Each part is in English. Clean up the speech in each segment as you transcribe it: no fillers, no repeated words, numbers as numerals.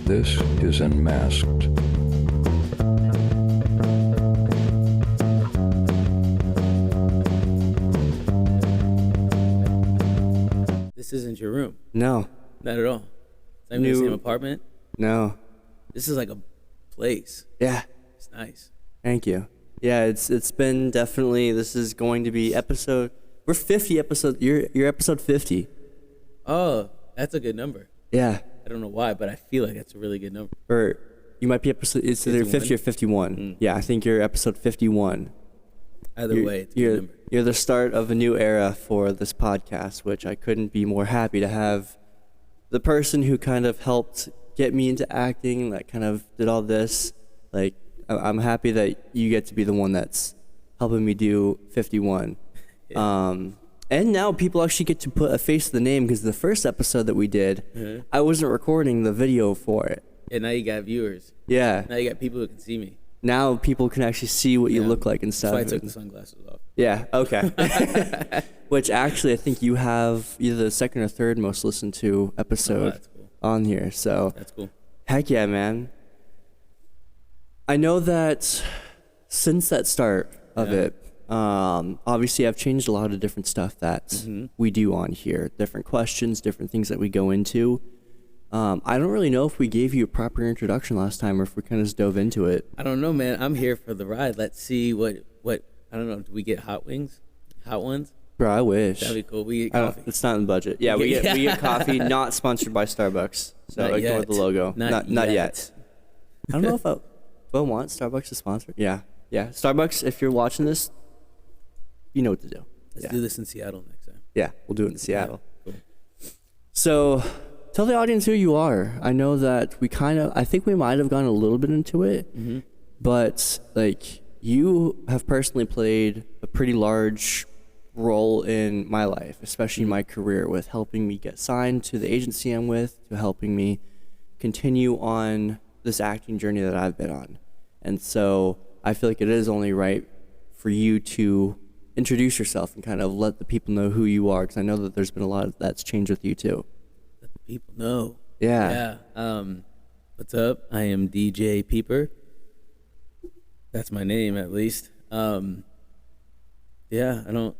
This is Unmasked. This isn't your room. No. Not at all. It's not even the same apartment. No. This is like a place. Yeah. It's nice. Thank you. Yeah, it's been definitely, this is going to be we're 50 episodes, you're episode 50. Oh, that's a good number. Yeah. I don't know why, but I feel like that's a really good number. Or you might be it's either 50 or 51. Yeah, I think you're episode 51. Either way, it's a good number. You're the start of a new era for this podcast, which I couldn't be more happy to have the person who kind of helped get me into acting, that kind of did all this. Like, I'm happy that you get to be the one that's helping me do 51. Yeah. And now people actually get to put a face to the name, because the first episode that we did, I wasn't recording the video for it. And now you got viewers. Yeah. Now you got people who can see me. Now people can actually see what you look like and stuff. That's why I took the sunglasses off. Yeah, okay. Which actually I think you have either the second or third most listened to episode on here. So that's cool. Heck yeah, man. I know that since that start of it, obviously I've changed a lot of different stuff that we do on here. Different questions, different things that we go into. I don't really know if we gave you a proper introduction last time or if we kind of just dove into it. I don't know, man. I'm here for the ride. Let's see what I don't know. Do we get hot wings? Hot ones? Bro, I wish. That'd be cool. We get coffee. It's not in the budget. Yeah, we get coffee, not sponsored by Starbucks. So Not ignore yet. the logo. Not yet. I don't know if I want Starbucks to sponsor. Yeah. Starbucks, if you're watching this, you know what to do. Let's do this in Seattle next time. Yeah, we'll do it in Seattle. Yeah, cool. So tell the audience who you are. I know that I think we might have gone a little bit into it, but like you have personally played a pretty large role in my life, especially my career, with helping me get signed to the agency I'm with, to helping me continue on this acting journey that I've been on. And so I feel like it is only right for you to introduce yourself and kind of let the people know who you are, because I know that there's been a lot that's changed with you too. Let the people know. Yeah. What's up? I am DJ Pieper. That's my name, at least. Yeah, I don't know.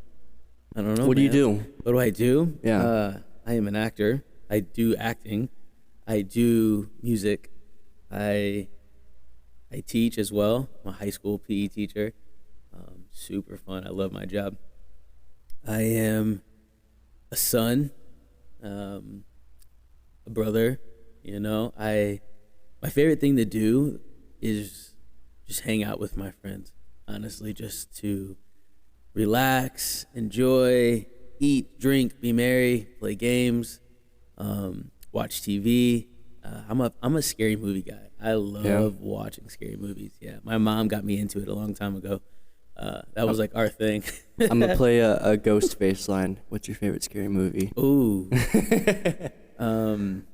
What do you do? What do I do? Yeah. I am an actor. I do acting. I do music. I teach as well. I'm a high school PE teacher. Super fun. I love my job. I am a son, a brother. You know, my favorite thing to do is just hang out with my friends. Honestly, just to relax, enjoy, eat, drink, be merry, play games, watch TV. I'm a scary movie guy. I love watching scary movies. Yeah, my mom got me into it a long time ago. That was like our thing. I'm gonna play a ghost face line. What's your favorite scary movie? Ooh. I'm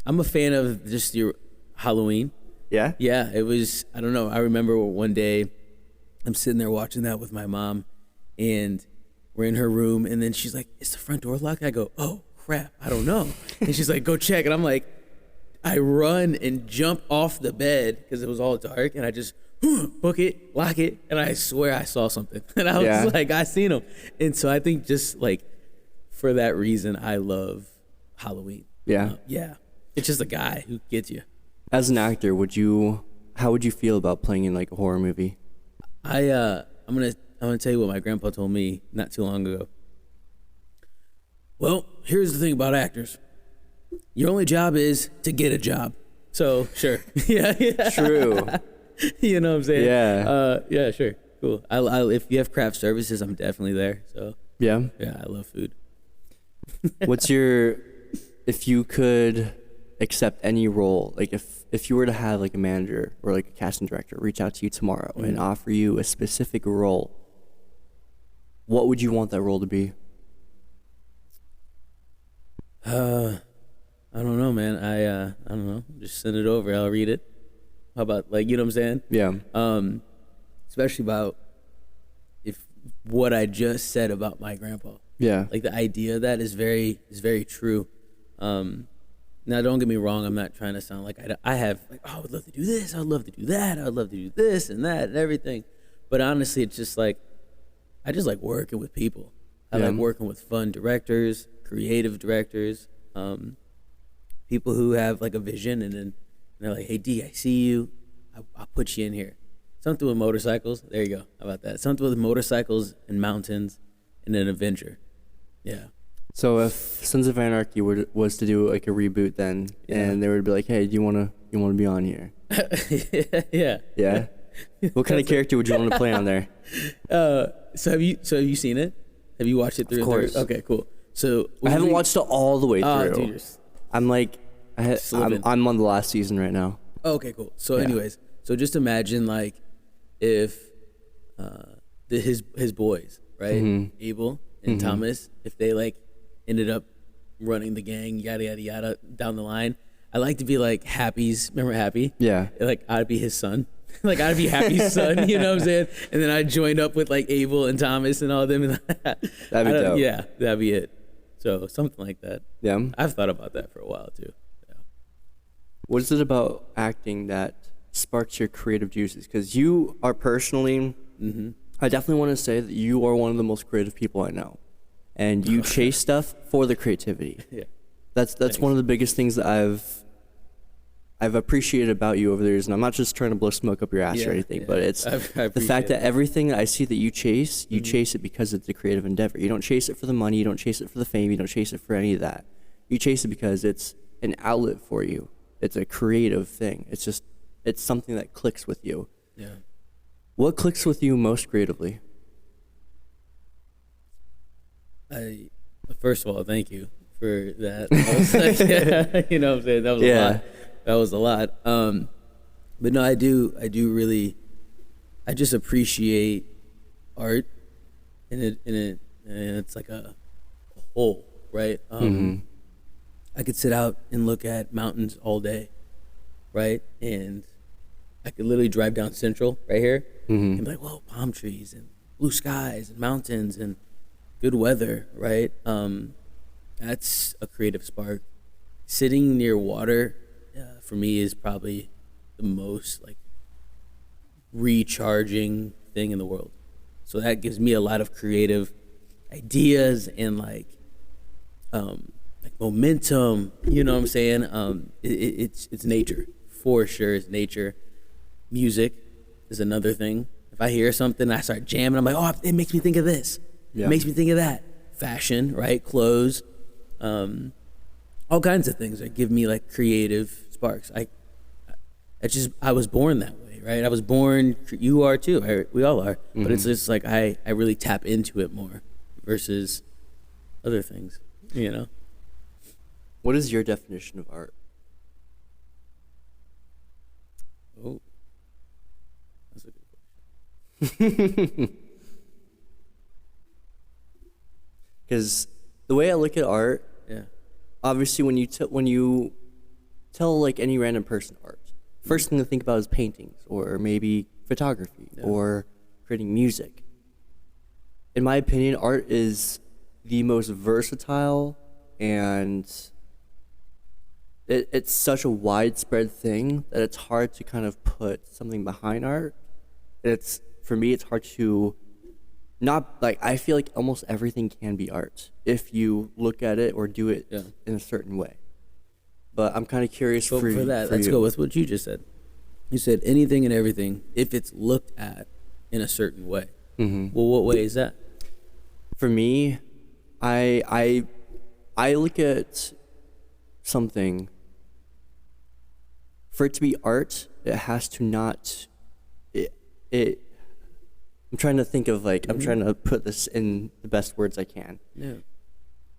a fan of just your Halloween. Yeah? Yeah, it was, I don't know. I remember one day I'm sitting there watching that with my mom, and we're in her room, and then she's like, "Is the front door locked?" I go, "Oh, crap, I don't know." And she's like, "Go check." And I'm like, I run and jump off the bed because it was all dark, and I just book it, lock it, and I swear I saw something. And I was like, I seen them. And so I think just like for that reason, I love Halloween. Yeah. Yeah. It's just a guy who gets you. As an actor, how would you feel about playing in like a horror movie? I'm gonna tell you what my grandpa told me not too long ago. Well, here's the thing about actors. Your only job is to get a job. So sure. Yeah. True. You know what I'm saying? Yeah. Yeah, sure. Cool. If you have craft services, I'm definitely there. So yeah, I love food. If you could accept any role, like if you were to have like a manager or like a casting director reach out to you tomorrow and offer you a specific role, what would you want that role to be? I don't know, man. I don't know. Just send it over. I'll read it. How about, like, you know what I'm saying? Yeah. Especially about what I just said about my grandpa. Yeah. Like the idea of that is very true. Now, don't get me wrong. I'm not trying to sound like I have, like, oh, I would love to do this. I would love to do that. I would love to do this and that and everything. But honestly, it's just like, I just like working with people. I like working with fun directors, creative directors, people who have like a vision, and then they're like, hey, D, I see you. I'll put you in here. Something with motorcycles. There you go. How about that? Something with motorcycles and mountains and an adventure. Yeah. So if Sons of Anarchy was to do like a reboot then, and they would be like, hey, do you want to be on here? Yeah. Yeah? What kind of character would you want to play on there? So have you seen it? Have you watched it through? Of course. Okay, cool. So I haven't watched it all the way through. Dude, I'm like, I'm on the last season right now. Okay, cool. So anyways, so just imagine like if his boys, right? Abel and Thomas, if they like ended up running the gang, yada yada yada down the line. I like to be like Happy's. Remember Happy? Yeah. Like I'd be his son. Like I'd be Happy's son. You know what I'm saying? And then I'd join up with like Abel and Thomas and all of them. And that'd be dope. Yeah, that'd be it. So something like that. Yeah. I've thought about that for a while too. Yeah. What is it about acting that sparks your creative juices? Because you are personally, I definitely want to say that you are one of the most creative people I know. And you chase stuff for the creativity. Yeah. That's one of the biggest things that I've appreciated about you over the years. And I'm not just trying to blow smoke up your ass or anything, but it's the fact that everything that I see that you chase it because it's a creative endeavor. You don't chase it for the money. You don't chase it for the fame. You don't chase it for any of that. You chase it because it's an outlet for you. It's a creative thing. It's something that clicks with you. Yeah. What clicks with you most creatively? First of all, thank you for that. You know what I'm saying? That was a lot. That was a lot. But no, I do really, I just appreciate art and it's like a whole, right? I could sit out and look at mountains all day, right? And I could literally drive down Central right here and be like, whoa, palm trees and blue skies and mountains and good weather, right? That's a creative spark. Sitting near water, for me, is probably the most like recharging thing in the world. So that gives me a lot of creative ideas and like momentum. You know what I'm saying? It's nature for sure. It's nature. Music is another thing. If I hear something, I start jamming. I'm like, oh, it makes me think of this. Yeah. It makes me think of that. Fashion, right? Clothes, all kinds of things that give me like creative sparks. I was born that way, right? I was born. You are too. We all are. But it's just like I really tap into it more versus other things. You know. What is your definition of art? Oh, that's a good question. Because the way I look at art, obviously when you tell like any random person art, first thing to think about is paintings or maybe photography or creating music. In my opinion, art is the most versatile and it's such a widespread thing that it's hard to kind of put something behind art. For me, it's hard to not like, I feel like almost everything can be art if you look at it or do it in a certain way. But I'm kind of curious for that. Let's go with what you just said. You said anything and everything if it's looked at in a certain way. Well, what way is that? For me, I look at something. For it to be art, it has to not. I'm trying to think of like, I'm trying to put this in the best words I can. Yeah.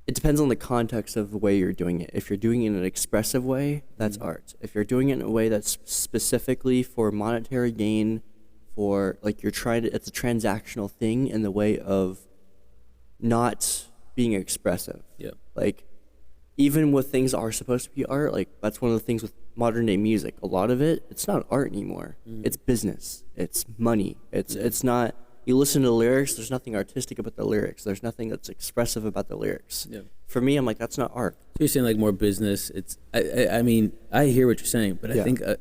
It depends on the context of the way you're doing it. If you're doing it in an expressive way, that's art. If you're doing it in a way that's specifically for monetary gain, for like it's a transactional thing in the way of not being expressive. Yeah. Like even with things that are supposed to be art, like that's one of the things with modern day music. A lot of it, it's not art anymore. It's business. It's money. It's not. You listen to the lyrics. There's nothing artistic about the lyrics. There's nothing that's expressive about the lyrics. Yeah. For me, I'm like, that's not art. you're saying like more business. It's I mean, I hear what you're saying, but I think a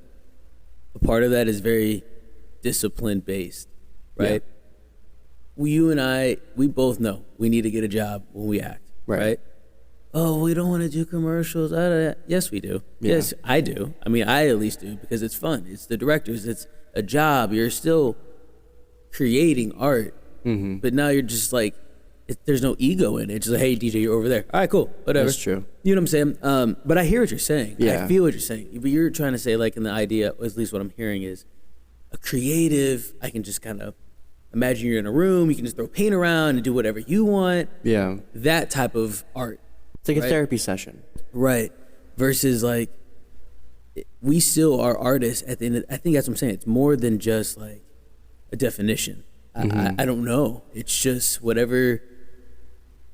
part of that is very discipline based, right? You and I, we both know we need to get a job when we act, right? Oh, we don't want to do commercials. Yes, we do. Yeah. Yes, I do. I mean, I at least do, because it's fun. It's the directors. It's a job. You're still creating art, but now you're just like, there's no ego in it. It's just like, hey, DJ, you're over there. All right, cool, whatever. That's true. You know what I'm saying? But I hear what you're saying. Yeah. I feel what you're saying. But you're trying to say, like, in the idea, or at least what I'm hearing is, a creative, I can just kind of imagine you're in a room, you can just throw paint around and do whatever you want. Yeah. That type of art. It's like a therapy session. Right. Versus, like, we still are artists at the end of, I think that's what I'm saying. It's more than just, like, a definition. I don't know. It's just whatever,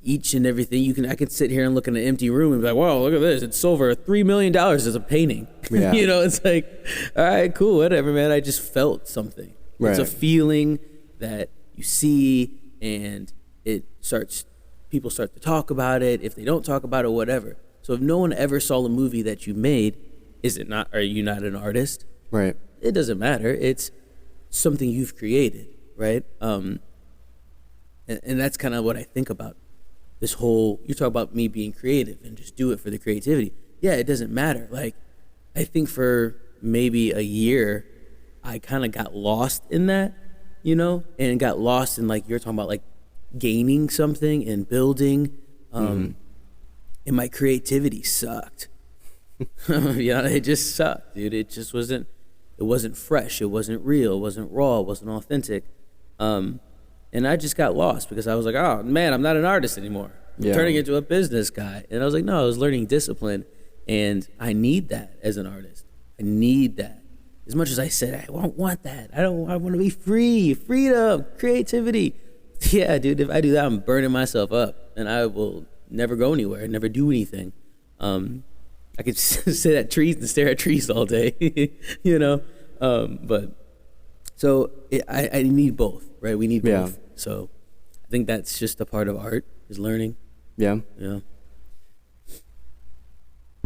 each and everything. I could sit here and look in an empty room and be like, wow, look at this. It's sold for $3 million as a painting. Yeah. You know, it's like, all right, cool, whatever, man. I just felt something. Right. It's a feeling that you see, and people start to talk about it. If they don't talk about it, whatever. So if no one ever saw a movie that you made, are you not an artist? Right. It doesn't matter. It's something you've created, right? And that's kind of what I think about this whole, you talk about me being creative and just do it for the creativity. Yeah, it doesn't matter. Like, I think for maybe a year, I kind of got lost in that, you know, and got lost in, like, you're talking about, like, gaining something and building, and my creativity sucked. You know, it just sucked, dude. It just wasn't fresh. It wasn't real. It wasn't raw. It wasn't authentic. And I just got lost because I was like, oh, man, I'm not an artist anymore. I'm turning into a business guy. And I was like, no, I was learning discipline, and I need that as an artist. I need that. As much as I said, I don't want that. I want to be free, freedom, creativity. Yeah, dude, if I do that, I'm burning myself up, and I will never go anywhere, never do anything. I could sit at trees and stare at trees all day, you know? I need both, right? We need both. So I think that's just a part of art, is learning. Yeah. Yeah.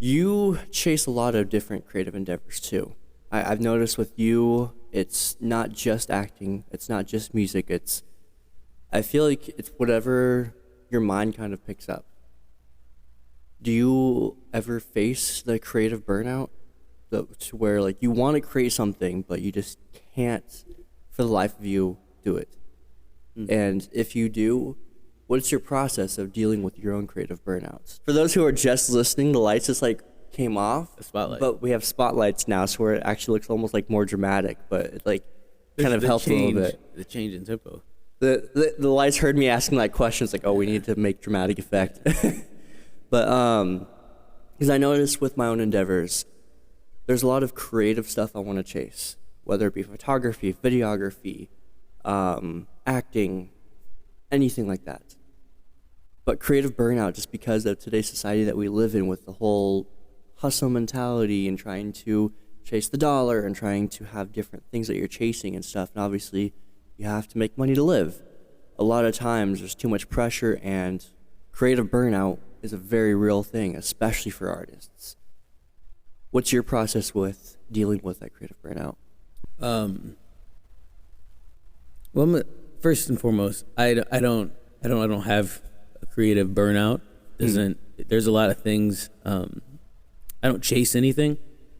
You chase a lot of different creative endeavors too. I've noticed with you, it's not just acting, it's not just music, I feel like it's whatever your mind kind of picks up. Do you ever face the creative burnout to where, like, you want to create something, but you just can't, for the life of you, do it? And if you do, what's your process of dealing with your own creative burnouts? For those who are just listening, the lights just, like, came off. The spotlight. But we have spotlights now, so where it actually looks almost, like, more dramatic, but it, like, kind of helps a little bit. The change in tempo. The lights heard me asking, like, questions, like, oh, we need to make dramatic effect. But because I noticed with my own endeavors, there's a lot of creative stuff I want to chase, whether it be photography, videography, acting, anything like that. But creative burnout, just because of today's society that we live in, with the whole hustle mentality and trying to chase the dollar and trying to have different things that you're chasing and stuff, and obviously you have to make money to live. A lot of times there's too much pressure, and creative burnout is a very real thing, especially for artists. What's your process with dealing with that creative burnout? Well, first and foremost, I don't have a creative burnout. There's a lot of things. I don't chase anything.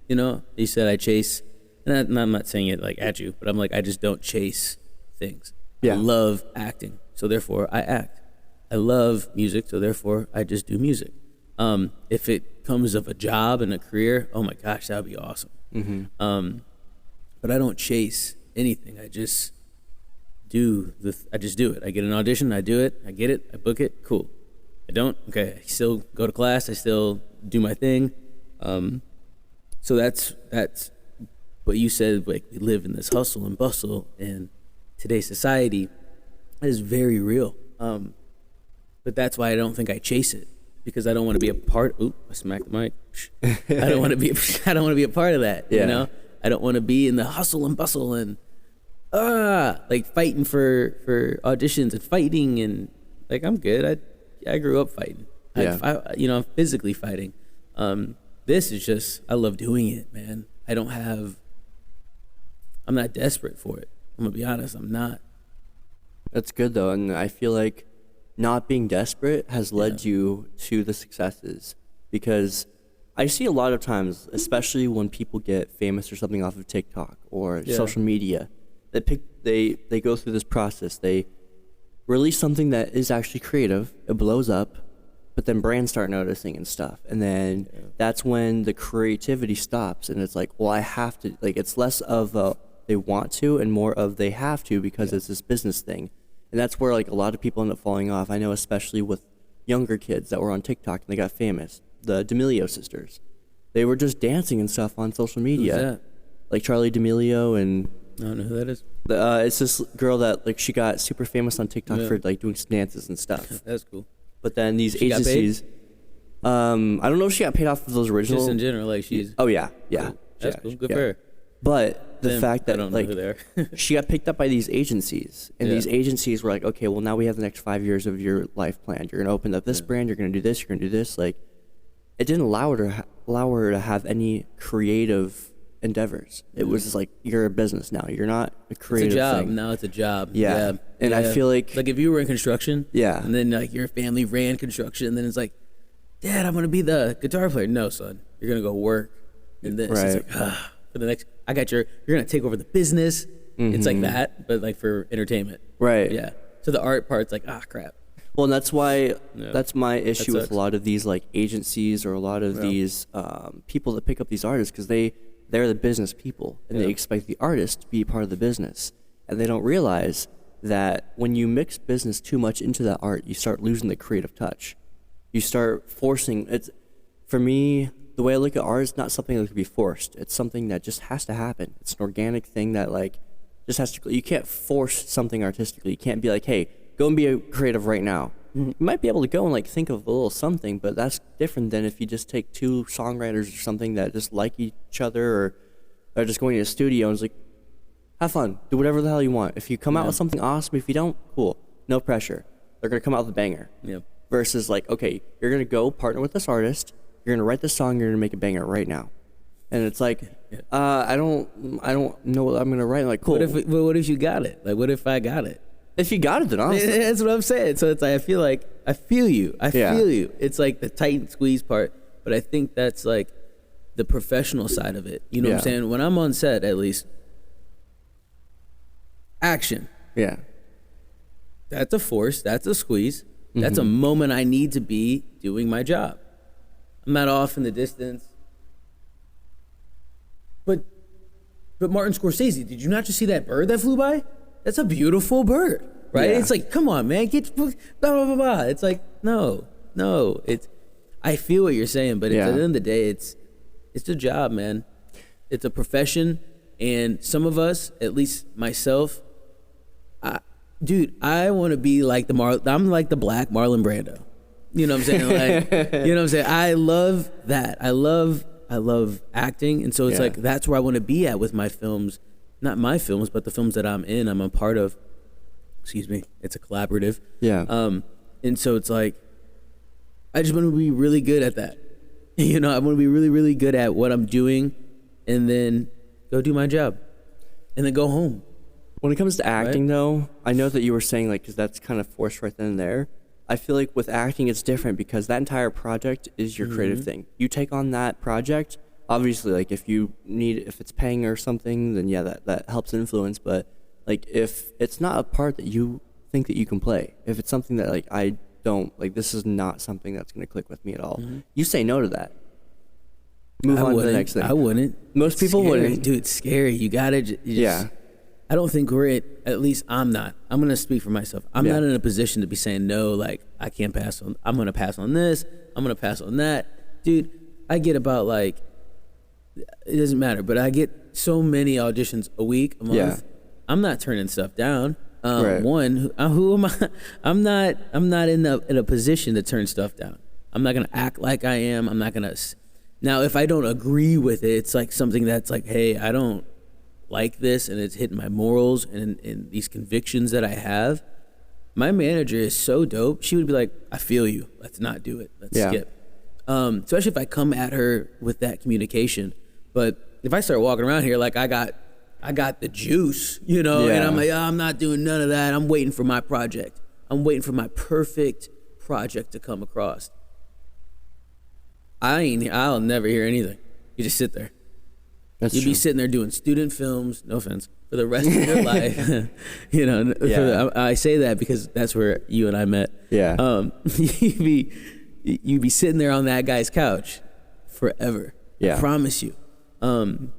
You know, you said I chase, and I'm not saying it like at you, but I'm like, I just don't chase things. Yeah. I love acting, so therefore I act. I love music, so therefore I just do music. If it comes of a job and a career, oh my gosh, that would be awesome. But I don't chase anything. I just do it. I get an audition, I do it, I get it, I book it, cool. I don't, okay, I still go to class, I still do my thing. So that's what you said, like, we live in this hustle and bustle, and today's society is very real. But that's why I don't think I chase it, because I don't want to be a part. Oop! I smacked the mic. I don't want to be a part of that. Yeah. You know, I don't want to be in the hustle and bustle and like fighting for auditions and fighting, and like, I'm good. I grew up fighting. Yeah. I'm physically fighting. This is just, I love doing it, man. I'm not desperate for it. I'm gonna be honest, I'm not. That's good though, and I feel like not being desperate has led you to the successes, because I see a lot of times, especially when people get famous or something off of TikTok or social media, they go through this process. They release something that is actually creative, it blows up, but then brands start noticing and stuff, and then that's when the creativity stops, and it's like, well, I have to, like, it's less of a they want to and more of they have to, because it's this business thing. And that's where like a lot of people end up falling off. I know, especially with younger kids that were on TikTok and they got famous. The D'Amelio sisters, they were just dancing and stuff on social media. Who's that? Like Charlie D'Amelio, and I don't know who that is. it's this girl that like she got super famous on TikTok for like doing dances and stuff. That's cool. But then these She got paid? agencies, I don't know if she got paid off of those original. Just in general, like she's. Oh yeah. Cool. That's cool. Good for her. But the fact that I don't know like who they are. she got picked up by these agencies, and these agencies were like, okay, well now we have the next 5 years of your life planned. You're gonna open up this brand. You're gonna do this. You're gonna do this. Like, it didn't allow her to have any creative endeavors. It was just like, you're a business now. You're not a creative It's a job. thing. Now it's a job. Yeah. And I feel like if you were in construction, Yeah. and then like your family ran construction, and then it's like, Dad, I'm gonna be the guitar player. No, son, you're gonna go work in this. Right. It's like, for the next, you're gonna take over the business. It's like that, but like for entertainment. Right. Yeah. So the art part's like, crap. Well, and that's why that's my issue with sucks. a lot of these like agencies or a lot of these people that pick up these artists, because they're the business people, and they expect the artist to be part of the business, and they don't realize that when you mix business too much into that art, you start losing the creative touch. You start forcing it. For me, the way I look at art is not something that can be forced. It's something that just has to happen. It's an organic thing that like just has to. You can't force something artistically. You can't be like, hey, go and be a creative right now. You might be able to go and like think of a little something, but that's different than if you just take two songwriters or something that just like each other, or are just going to a studio and it's like, have fun, do whatever the hell you want. If you come out with something awesome, if you don't, cool, no pressure. They're gonna come out with a banger. Yeah. Versus like, okay, you're gonna go partner with this artist, you're gonna write this song, you're gonna make a banger right now, and it's like, I don't know what I'm gonna write. Like, cool. What if you got it? Like, what if I got it? If you got it, then awesome. That's what I'm saying. So it's like, I feel you. It's like the tight and squeeze part, but I think that's like the professional side of it. You know what I'm saying? When I'm on set, at least, action. Yeah. That's a force. That's a squeeze. That's a moment I need to be doing my job. I'm not off in the distance. But Martin Scorsese, did you not just see that bird that flew by? That's a beautiful bird, right? Yeah. It's like, come on, man, get blah blah blah blah. It's like, no. It's, I feel what you're saying, but at the end of the day, it's a job, man. It's a profession, and some of us, at least myself, I want to be like I'm like the black Marlon Brando. You know what I'm saying? Like, you know what I'm saying? I love that. I love acting, and so it's like that's where I want to be at with my films. Not my films, but the films that I'm in, I'm a part of. Excuse me. It's a collaborative. Yeah. And so it's like, I just want to be really good at that. You know, I want to be really, really good at what I'm doing, and then go do my job, and then go home. When it comes to acting, though, I know that you were saying, like, because that's kind of forced right then and there. I feel like with acting, it's different because that entire project is your creative thing. You take on that project, obviously, like, if it's paying or something, then yeah, that helps influence. But, like, if it's not a part that you think that you can play, if it's something that, like, I don't, like, this is not something that's going to click with me at all, you say no to that. Move on to the next thing. I wouldn't. Most people wouldn't. Dude, it's scary. You gotta just, I don't think at least I'm not. I'm going to speak for myself. I'm not in a position to be saying no, like, I can't pass on, I'm going to pass on this, I'm going to pass on that. Dude, I get about, like, it doesn't matter, but I get so many auditions a week, a month. Yeah. I'm not turning stuff down. Right. One, who am I? I'm not in a position to turn stuff down. I'm not going to act like I am. I'm not going to. Now, if I don't agree with it, it's like something that's like, hey, I don't like this, and it's hitting my morals and these convictions that I have, My manager is so dope. She would be like, I feel you. Let's not do it. Let's skip. Especially if I come at her with that communication. But if I start walking around here like I got the juice, you know, and I'm like, oh, I'm not doing none of that. I'm waiting for my project. I'm waiting for my perfect project to come across. I'll never hear anything. You just sit there. You'd be sitting there doing student films, no offense, for the rest of your life. You know, I say that because that's where you and I met. Yeah. You'd be sitting there on that guy's couch forever. Yeah. I promise you. And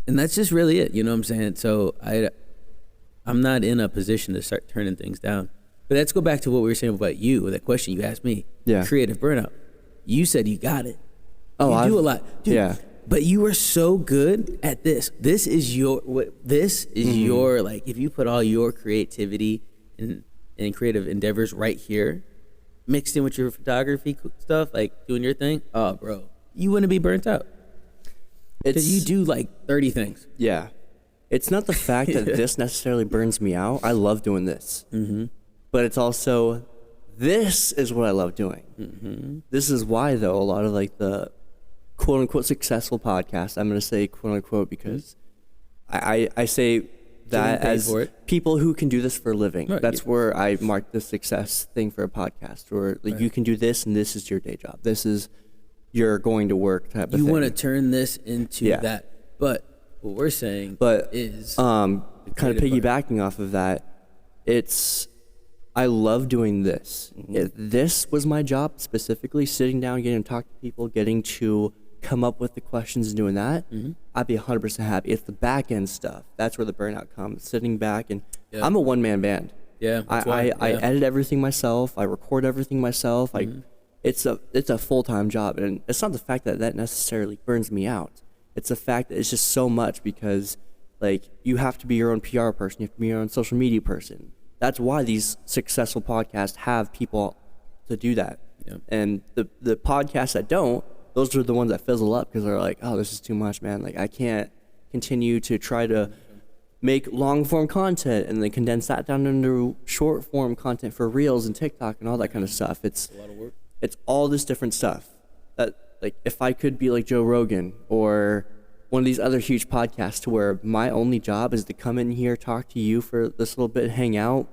that's just really it. You know what I'm saying? So I'm not in a position to start turning things down. But let's go back to what we were saying about you, that question you asked me. Yeah. Creative burnout. You said you got it. Oh, you do a lot. Dude, yeah. But you are so good at this. This is your, your, like, if you put all your creativity and creative endeavors right here, mixed in with your photography stuff, like doing your thing, oh, bro, you wouldn't be burnt out. Because you do like 30 things. Yeah. It's not the fact that this necessarily burns me out. I love doing this. Mm-hmm. But it's also, this is what I love doing. Mm-hmm. This is why, though, a lot of like the quote unquote successful podcasts, I'm going to say quote unquote because I say that as people who can do this for a living. Right. That's where I mark the success thing for a podcast, where like you can do this and this is your day job. This is your going to work type of thing. You want to turn this into that. But what we're saying is kind of piggybacking off of that, I love doing this. Mm-hmm. If this was my job specifically, sitting down, getting to talk to people, getting to come up with the questions and doing that, I'd be 100% happy. It's the back end stuff. That's where the burnout comes. Sitting back and I'm a one-man band. Yeah, I edit everything myself. I record everything myself. It's a full-time job, and it's not the fact that necessarily burns me out. It's the fact that it's just so much because like you have to be your own PR person. You have to be your own social media person. That's why these successful podcasts have people to do that. Yeah. And the podcasts that don't, those are the ones that fizzle up because they're like, oh, this is too much, man. Like, I can't continue to try to make long-form content and then condense that down into short-form content for Reels and TikTok and all that kind of stuff. It's a lot of work. It's all this different stuff. That, like, if I could be like Joe Rogan or one of these other huge podcasts to where my only job is to come in here, talk to you for this little bit, hang out,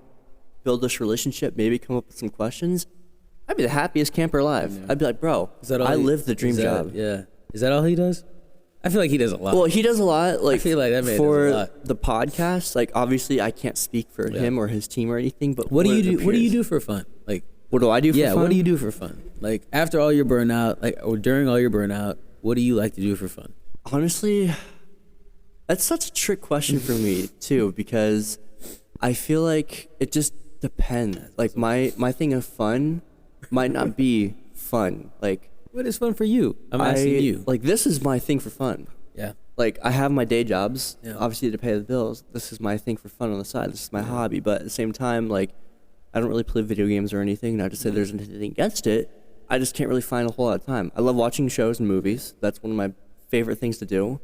build this relationship, maybe come up with some questions, I'd be the happiest camper alive. Yeah. I'd be like, bro, I live the dream job. Yeah. Is that all he does? I feel like he does a lot. Well, he does a lot. Like, I feel like that man for does a lot. The podcast, like, obviously I can't speak for him or his team or anything, but what do you do? What do you do for fun? Like, what do I do for fun? Yeah, what do you do for fun? Like, after all your burnout, like, or during all your burnout, what do you like to do for fun? Honestly, that's such a trick question for me too, because I feel like it just depends. Like my thing of fun might not be fun. Like, what is fun for you? I'm asking you. Like, this is my thing for fun. Yeah. Like, I have my day jobs, obviously to pay the bills. This is my thing for fun on the side. This is my hobby. But at the same time, like, I don't really play video games or anything. Not to say there's anything against it. I just can't really find a whole lot of time. I love watching shows and movies. That's one of my favorite things to do.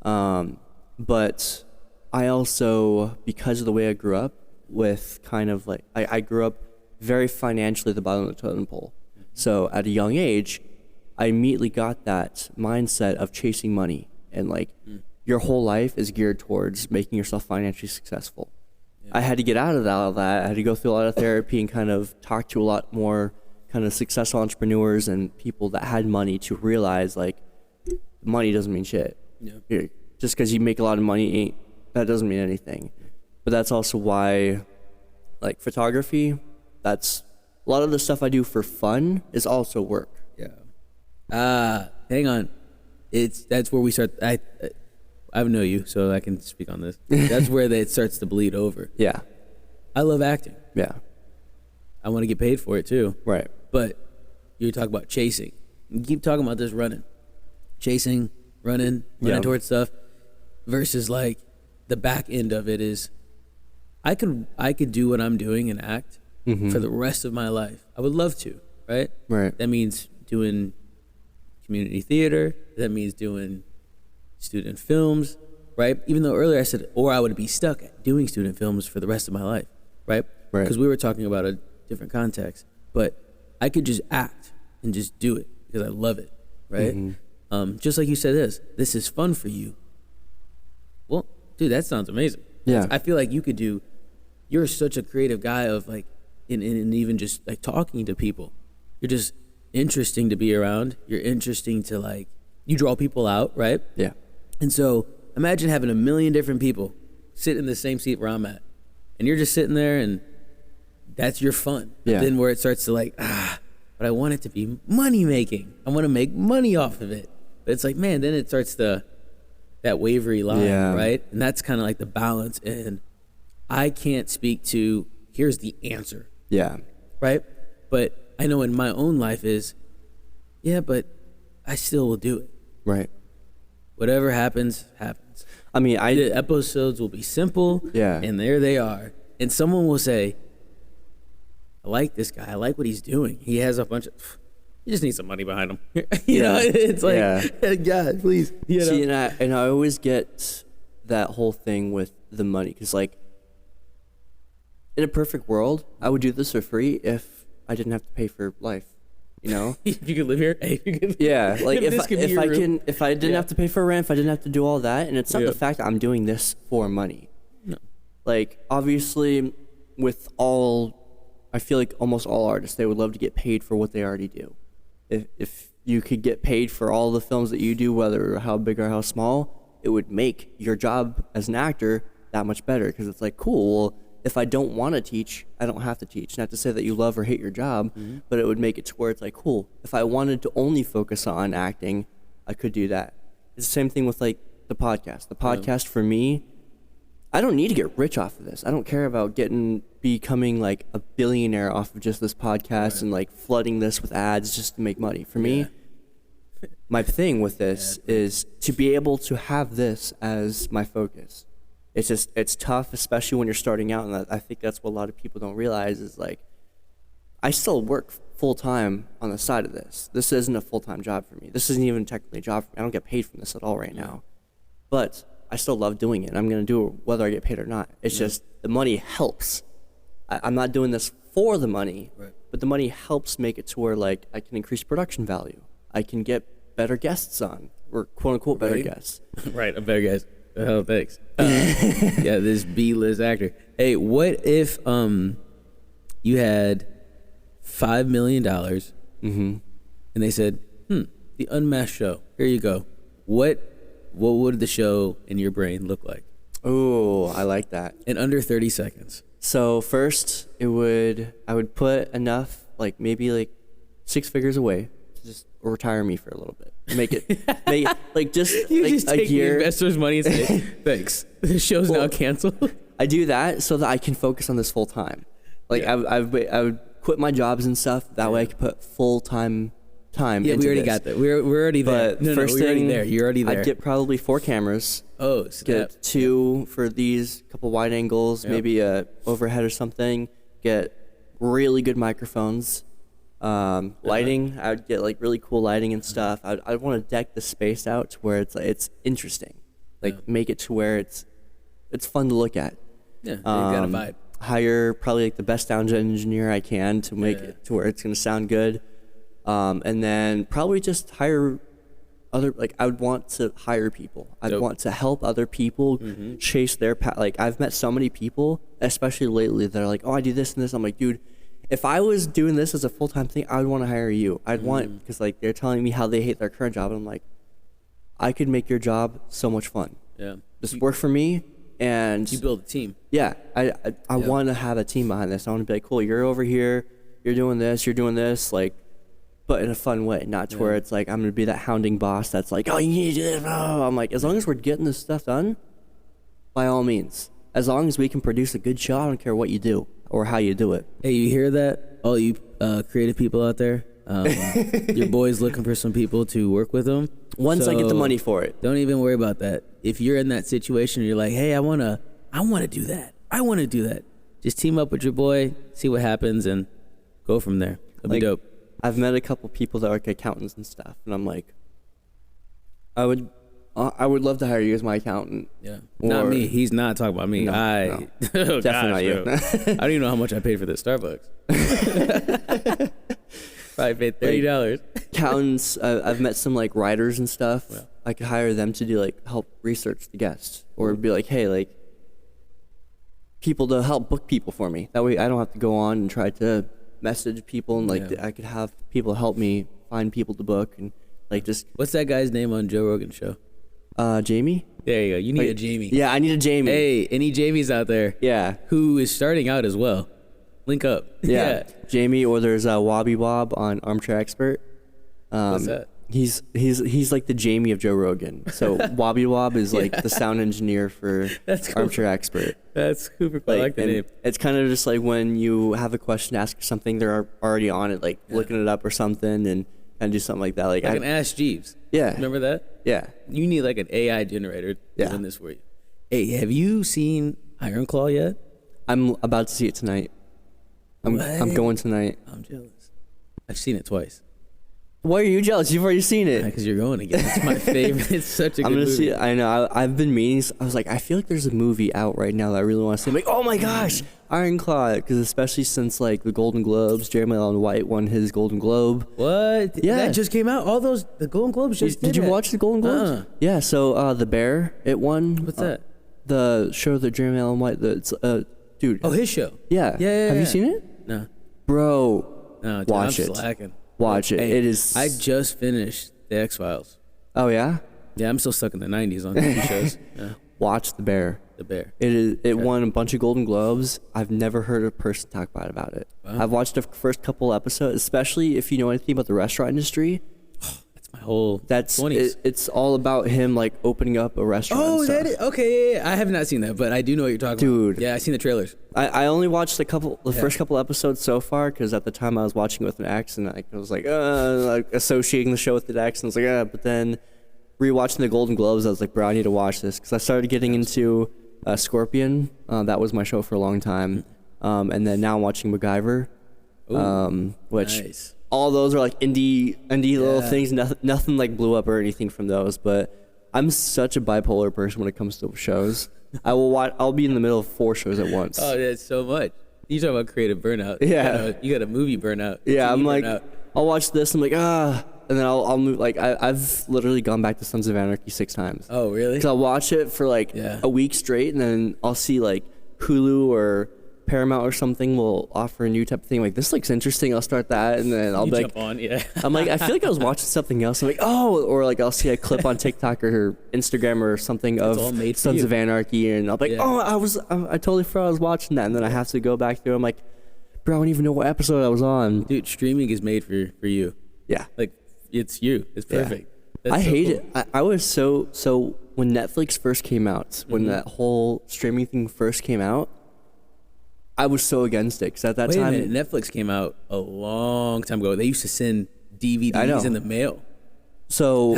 But I also, because of the way I grew up with kind of like, I grew up very financially at the bottom of the totem pole. So at a young age, I immediately got that mindset of chasing money. And like, your whole life is geared towards making yourself financially successful. Yeah. I had to get out of that. I had to go through a lot of therapy and kind of talk to a lot more kind of successful entrepreneurs and people that had money to realize like, money doesn't mean shit. Yeah. Just because you make a lot of money, that doesn't mean anything. But that's also why, like, photography, that's a lot of the stuff I do for fun is also work. Yeah. Hang on. That's where we start. I know you, so I can speak on this. That's where it starts to bleed over. Yeah. I love acting. Yeah. I want to get paid for it too. Right. But you talk about chasing. You keep talking about this running. Chasing, running towards stuff, versus like the back end of it is I could do what I'm doing and act for the rest of my life. I would love to, right? Right. That means doing community theater. That means doing student films, right? Even though earlier I said, or I would be stuck at doing student films for the rest of my life, right? Right. Because we were talking about a different context, but I could just act and just do it because I love it, right? Just like you said, this is fun for you. Well, dude, that sounds amazing. Yeah. I feel like you could do. You're such a creative guy of like, in even just like talking to people. You're just interesting to be around. You're interesting to like. You draw people out, right? Yeah. And so imagine having a million different people sit in the same seat where I'm at, and you're just sitting there, and that's your fun. Yeah. Then where it starts to like, but I want it to be money making. I want to make money off of it. But it's like, man, then it starts to that wavery line, right? And that's kind of like the balance. And I can't speak to here's the answer. Yeah. Right? But I know in my own life is, yeah, but I still will do it. Right. Whatever happens, happens. I mean, The episodes will be simple. Yeah. And there they are. And someone will say, I like this guy. I like what he's doing. He has a bunch of, you just need some money behind him. you know, it's like, God, please. You know? See, and I always get that whole thing with the money. Because, like, in a perfect world, I would do this for free if I didn't have to pay for life. You know, if you could live here, hey, you could, yeah. Like if I didn't Yeah. have to pay for rent, if I didn't have to do all that, and it's not the fact that I'm doing this for money. No. Like obviously, with all, I feel like almost all artists, they would love to get paid for what they already do. If you could get paid for all the films that you do, whether how big or how small, it would make your job as an actor that much better. Because it's like, cool. Well, if I don't want to teach, I don't have to teach. Not to say that you love or hate your job, but it would make it to where it's like, cool. If I wanted to only focus on acting, I could do that. It's the same thing with like the podcast. The podcast for me, I don't need to get rich off of this. I don't care about becoming like a billionaire off of just this podcast and like flooding this with ads just to make money. For me, my thing with this is to be able to have this as my focus. It's tough, especially when you're starting out, and I think that's what a lot of people don't realize is like, I still work full time on the side of this. This isn't a full time job for me. This isn't even technically a job for me. I don't get paid from this at all right now, but I still love doing it. I'm gonna do it whether I get paid or not. It's just the money helps. I'm not doing this for the money, but the money helps make it to where like I can increase production value. I can get better guests on, or quote unquote better guests. Right, a better guest. Oh, thanks. Yeah, this B-list actor. Hey, what if you had $5 million and they said, the Unmasked show, here you go. What would the show in your brain look like? Oh, I like that. In under 30 seconds. So first, I would put enough, like maybe like 6 figures away to just retire me for a little bit. Make it like just You like just a take the year. investor's money and say, thanks. The show's now canceled. I do that so that I can focus on this full time. Like I would quit my jobs and stuff. That way I could put full time Yeah, into we already this. got that. We're already there. But first we're already thing, there. You're already there. I'd get probably 4 cameras. Oh, snap. Get 2 for these, couple wide angles, maybe a overhead or something. Get really good microphones. Lighting, I would get like really cool lighting and stuff. I'd want to deck the space out to where it's interesting, like make it to where it's fun to look at. Yeah, you got a vibe. Hire probably like the best sound engineer I can to make it to where it's gonna sound good, and then probably just hire other, like I would want to hire people. I'd want to help other people chase their path. Like I've met so many people, especially lately, that are like, oh, I do this and this. I'm like, dude, if I was doing this as a full-time thing, I would want to hire you. I'd want, because like they're telling me how they hate their current job, and I'm like, I could make your job so much fun. Yeah, Just work for me, and you build a team. Yeah, I want to have a team behind this. I want to be like, cool, you're over here, you're doing this, like, but in a fun way, not to where it's like I'm gonna be that hounding boss that's like, oh, you need to do this. Oh. I'm like, as long as we're getting this stuff done, by all means. As long as we can produce a good show, I don't care what you do or how you do it. Hey, you hear that? All you creative people out there, your boy's looking for some people to work with him. Once I get the money for it. Don't even worry about that. If you're in that situation, you're like, hey, I want to do that. I want to do that. Just team up with your boy, see what happens, and go from there. That'd be dope. I've met a couple people that are like accountants and stuff, and I'm like, I would I would love to hire you as my accountant. Yeah. Not me. He's not talking about me. No, oh, definitely not you. I don't even know how much I paid for this Starbucks. Probably paid $30. Accountants, I've met some like writers and stuff. Yeah. I could hire them to do like help research the guests, or be like, hey, like people to help book people for me. That way I don't have to go on and try to message people, and like I could have people help me find people to book, and like just. What's that guy's name on Joe Rogan's show? Jamie. There you go. You need a Jamie. Yeah, I need a Jamie. Hey, any Jamies out there? Yeah. Who is starting out as well? Link up. Yeah. Jamie, or there's Wobby Bob on Armchair Expert. What's that? He's like the Jamie of Joe Rogan. So Wobby Wob is like the sound engineer for That's cool. Armchair Expert. That's super cool. I like the name. It's kind of just like when you have a question to ask something, they're already on it, like looking it up or something, and do something like that. Like an Ask Jeeves. Yeah. Remember that? Yeah. You need like an AI generator doing this for you. Hey, have you seen Iron Claw yet? I'm about to see it tonight. I'm going tonight. I'm jealous. I've seen it twice. Why are you jealous? You've already seen it. Because you're going again. It's my favorite. It's such a good movie. I'm gonna see it. I know. I've been meaning. I was like, I feel like there's a movie out right now that I really want to see. I'm like, oh my gosh, Iron Claw. Because especially since like the Golden Globes, Jeremy Allen White won his Golden Globe. What? Yeah, that just came out. The Golden Globes just did you watch the Golden Globes? Yeah. So The Bear, it won. What's that? The show that Jeremy Allen White. That's dude. Oh, his show. Yeah. Have you seen it? No. Bro. No. Dude, watch I'm it. slacking. Watch it. Hey, it is. I just finished the X-Files. Oh yeah. Yeah, I'm still stuck in the '90s on TV shows. Yeah. Watch The Bear. The Bear. It won a bunch of Golden Globes. I've never heard a person talk bad about it. Wow. I've watched the first couple episodes, especially if you know anything about the restaurant industry. That's my whole 20s. It's all about him like opening up a restaurant. Oh, and stuff. that is, okay. Yeah. I have not seen that, but I do know what you're talking about. Dude. Yeah, I've seen the trailers. I only watched the first couple episodes so far, because at the time I was watching it with an ex, and I was like associating the show with the ex, and I was like, but then rewatching the Golden Globes, I was like, bro, I need to watch this, because I started getting into Scorpion. That was my show for a long time, and then now I'm watching MacGyver, which nice. All those are like indie little things. Nothing like blew up or anything from those, but I'm such a bipolar person when it comes to shows. I'll be in the middle of 4 shows at once. Oh, that's so much. You talk about creative burnout. Yeah. You got a movie burnout. Yeah, I'm like, burnout. I'll watch this. I'm like, and then I'll move. Like, I've literally gone back to Sons of Anarchy 6 times. Oh, really? Because I'll watch it for like a week straight, and then I'll see like Hulu or Paramount or something will offer a new type of thing. Like, this looks interesting. I'll start that, and then I'll be like, jump on, yeah. I'm like, I feel like I was watching something else. I'm like, or like I'll see a clip on TikTok or Instagram or something of Sons of Anarchy, and I'll be like, I totally forgot I was watching that, and then I have to go back through. I'm like, bro, I don't even know what episode I was on. Dude, streaming is made for you. Yeah. Like, it's you. It's perfect. I hate it. I was so when Netflix first came out, when that whole streaming thing first came out, I was so against it, because at that time... Wait a minute, Netflix came out a long time ago. They used to send DVDs in the mail. So...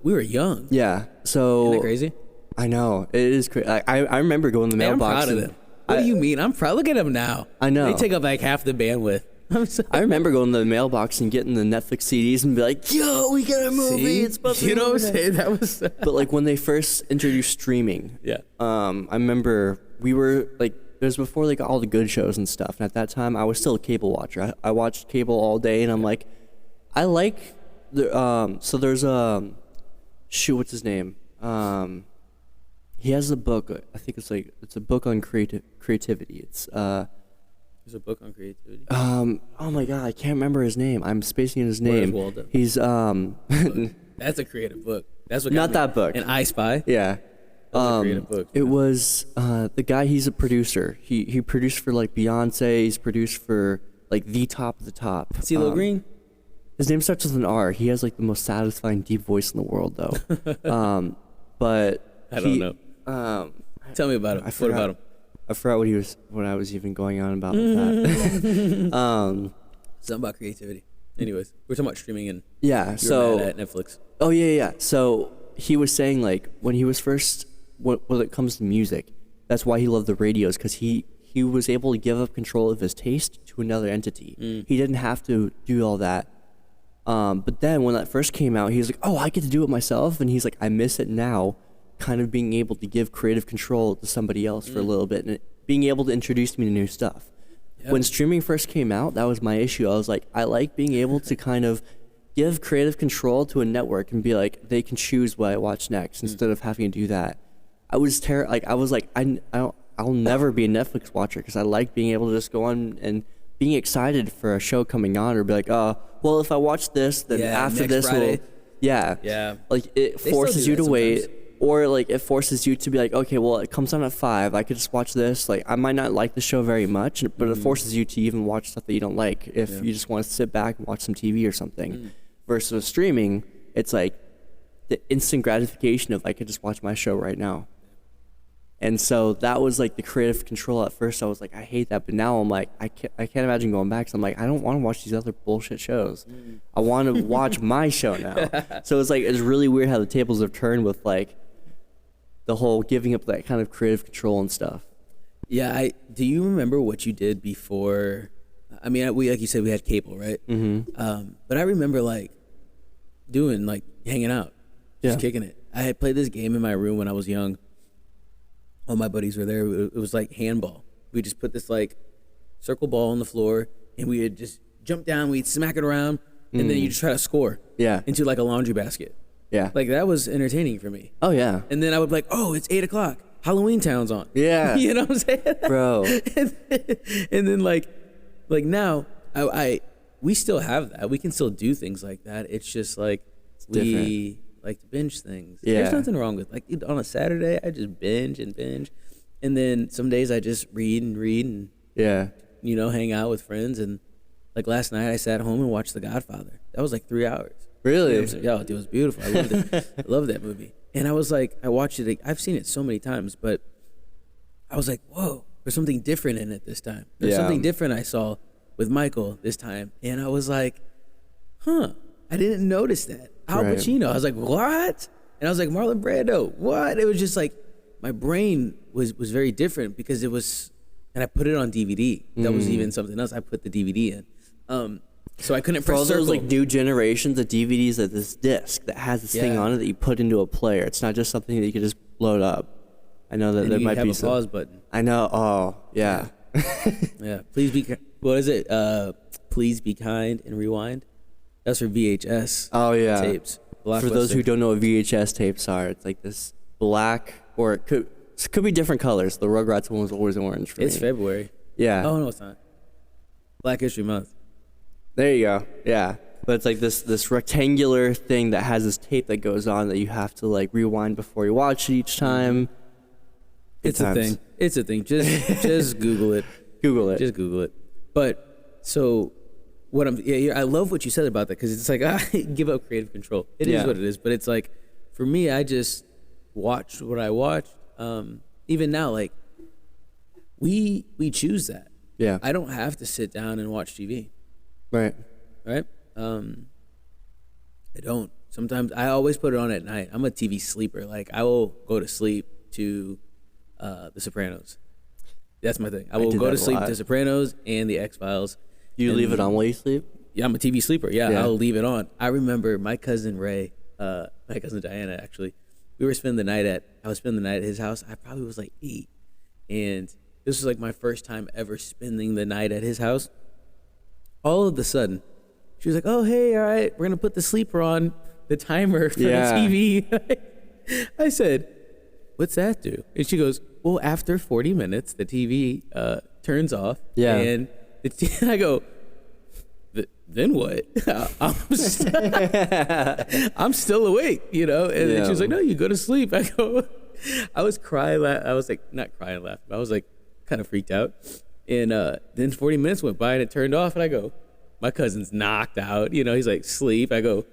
we were young. Yeah, so... Isn't that crazy? I know, it is crazy. I remember going to the mailbox. I'm proud of them. What do you mean? I'm proud. Look at them now. I know. They take up like half the bandwidth. I remember going to the mailbox and getting the Netflix CDs and be like, yo, we got a movie. See? It's supposed to be... You know what I'm saying? That was... But like when they first introduced streaming, I remember we were like... It was before like all the good shows and stuff, and at that time I was still a cable watcher. I watched cable all day, and I'm like, I like the so there's what's his name? He has a book. I think it's a book on creativity. It's There's a book on creativity. Oh my god, I can't remember his name. I'm spacing on his name. Where's Waldo? He's That's a creative book. That's what not that book. An I Spy. Yeah. Creative book. It was the guy. He's a producer. He produced for like Beyonce. He's produced for like the top of the top. CeeLo Green. His name starts with an R. He has like the most satisfying deep voice in the world, though. But I don't know. Tell me about him. What about him? I forgot what I was even going on about with that. Something about creativity. Anyways, we're talking about streaming and so mad at Netflix. Oh yeah. So he was saying like when he was first when it comes to music, that's why he loved the radios, because he was able to give up control of his taste to another entity. He didn't have to do all that But then when that first came out, he was like, oh, I get to do it myself. And he's like, I miss it now, kind of being able to give creative control to somebody else for a little bit and being able to introduce me to new stuff. Yep. When streaming first came out, that was my issue. I was like, I like being able to kind of give creative control to a network and be like, they can choose what I watch next instead of having to do that. I was I'll never be a Netflix watcher because I like being able to just go on and being excited for a show coming on, or be like, well, if I watch this, then after this Friday. Like it forces you to wait, or like it forces you to be like, okay, well, it comes on at 5. I could just watch this. Like I might not like the show very much, but it forces you to even watch stuff that you don't like if you just want to sit back and watch some TV or something. Versus streaming, it's like the instant gratification of I could just watch my show right now. And so that was like the creative control. At first I was like, I hate that, but now I'm like, I can't imagine going back. So I'm like, I don't want to watch these other bullshit shows. I want to watch my show now. So it's really weird how the tables have turned with like the whole giving up that kind of creative control and stuff. Yeah, do you remember what you did before? I mean, we like you said, we had cable, right? But I remember like doing like hanging out, just kicking it. I had played this game in my room when I was young. All my buddies were there. It was like handball. We just put this like circle ball on the floor, and we would just jump down. We'd smack it around, and then you just try to score into like a laundry basket. Yeah, like that was entertaining for me. Oh yeah. And then I would be like, oh, it's 8:00. Halloween Town's on. Yeah. You know what I'm saying, bro? and then like now, we still have that. We can still do things like that. It's just like we like to binge things. Yeah. There's nothing wrong with like on a Saturday I just binge, and then some days I just read and hang out with friends. And like last night I sat home and watched The Godfather. That was like 3 hours. Really? It was beautiful. I loved it. I love that movie. And I was like, I watched it. I've seen it so many times, but I was like, whoa, there's something different in it this time. There's something different I saw with Michael this time, and I was like, I didn't notice that. Al Pacino. I was like, what? And I was like, Marlon Brando. What? It was just like my brain was very different because it was, and I put it on DVD. That was even something else. I put the DVD in, so I couldn't press circle. For all those like new generations of DVDs, that this disc that has this thing on it that you put into a player. It's not just something that you can just load up. I know that there might be some pause button. I know. Oh yeah. Yeah. Please be. What is it? Please be kind and rewind. That's for VHS. Oh yeah. Tapes. For those who don't know what VHS tapes are, it's like this black, or it could be different colors. The Rugrats one was always orange for me. It's February. Yeah. Oh no, it's not. Black History Month. There you go. Yeah. But it's like this rectangular thing that has this tape that goes on that you have to like rewind before you watch it each time. It's a thing. It's a thing. Just Google it. Google it. Just Google it. But so what I love what you said about that, because it's like I give up creative control. It is what it is. But it's like for me, I just watch what I watch. Even now, like we choose that. Yeah. I don't have to sit down and watch TV. Right. I don't. Sometimes I always put it on at night. I'm a TV sleeper. Like I will go to sleep to The Sopranos. That's my thing. I will go to sleep to Sopranos and The X-Files. You leave it on while you sleep? Yeah, I'm a TV sleeper. Yeah, I'll leave it on. I remember my cousin Ray, my cousin Diana, actually, I was spending the night at his house. I probably was like 8. And this was like my first time ever spending the night at his house. All of a sudden, she was like, oh, hey, all right, we're going to put the sleeper on, the timer for the TV. I said, what's that do? And she goes, well, after 40 minutes, the TV turns off. Yeah. And I go, then what? I'm still awake, you know? And then she was like, no, you go to sleep. I was crying. I was like, not crying, laughing. I was like kind of freaked out. And then 40 minutes went by and it turned off. And I go, my cousin's knocked out. You know, he's like, sleep. I go,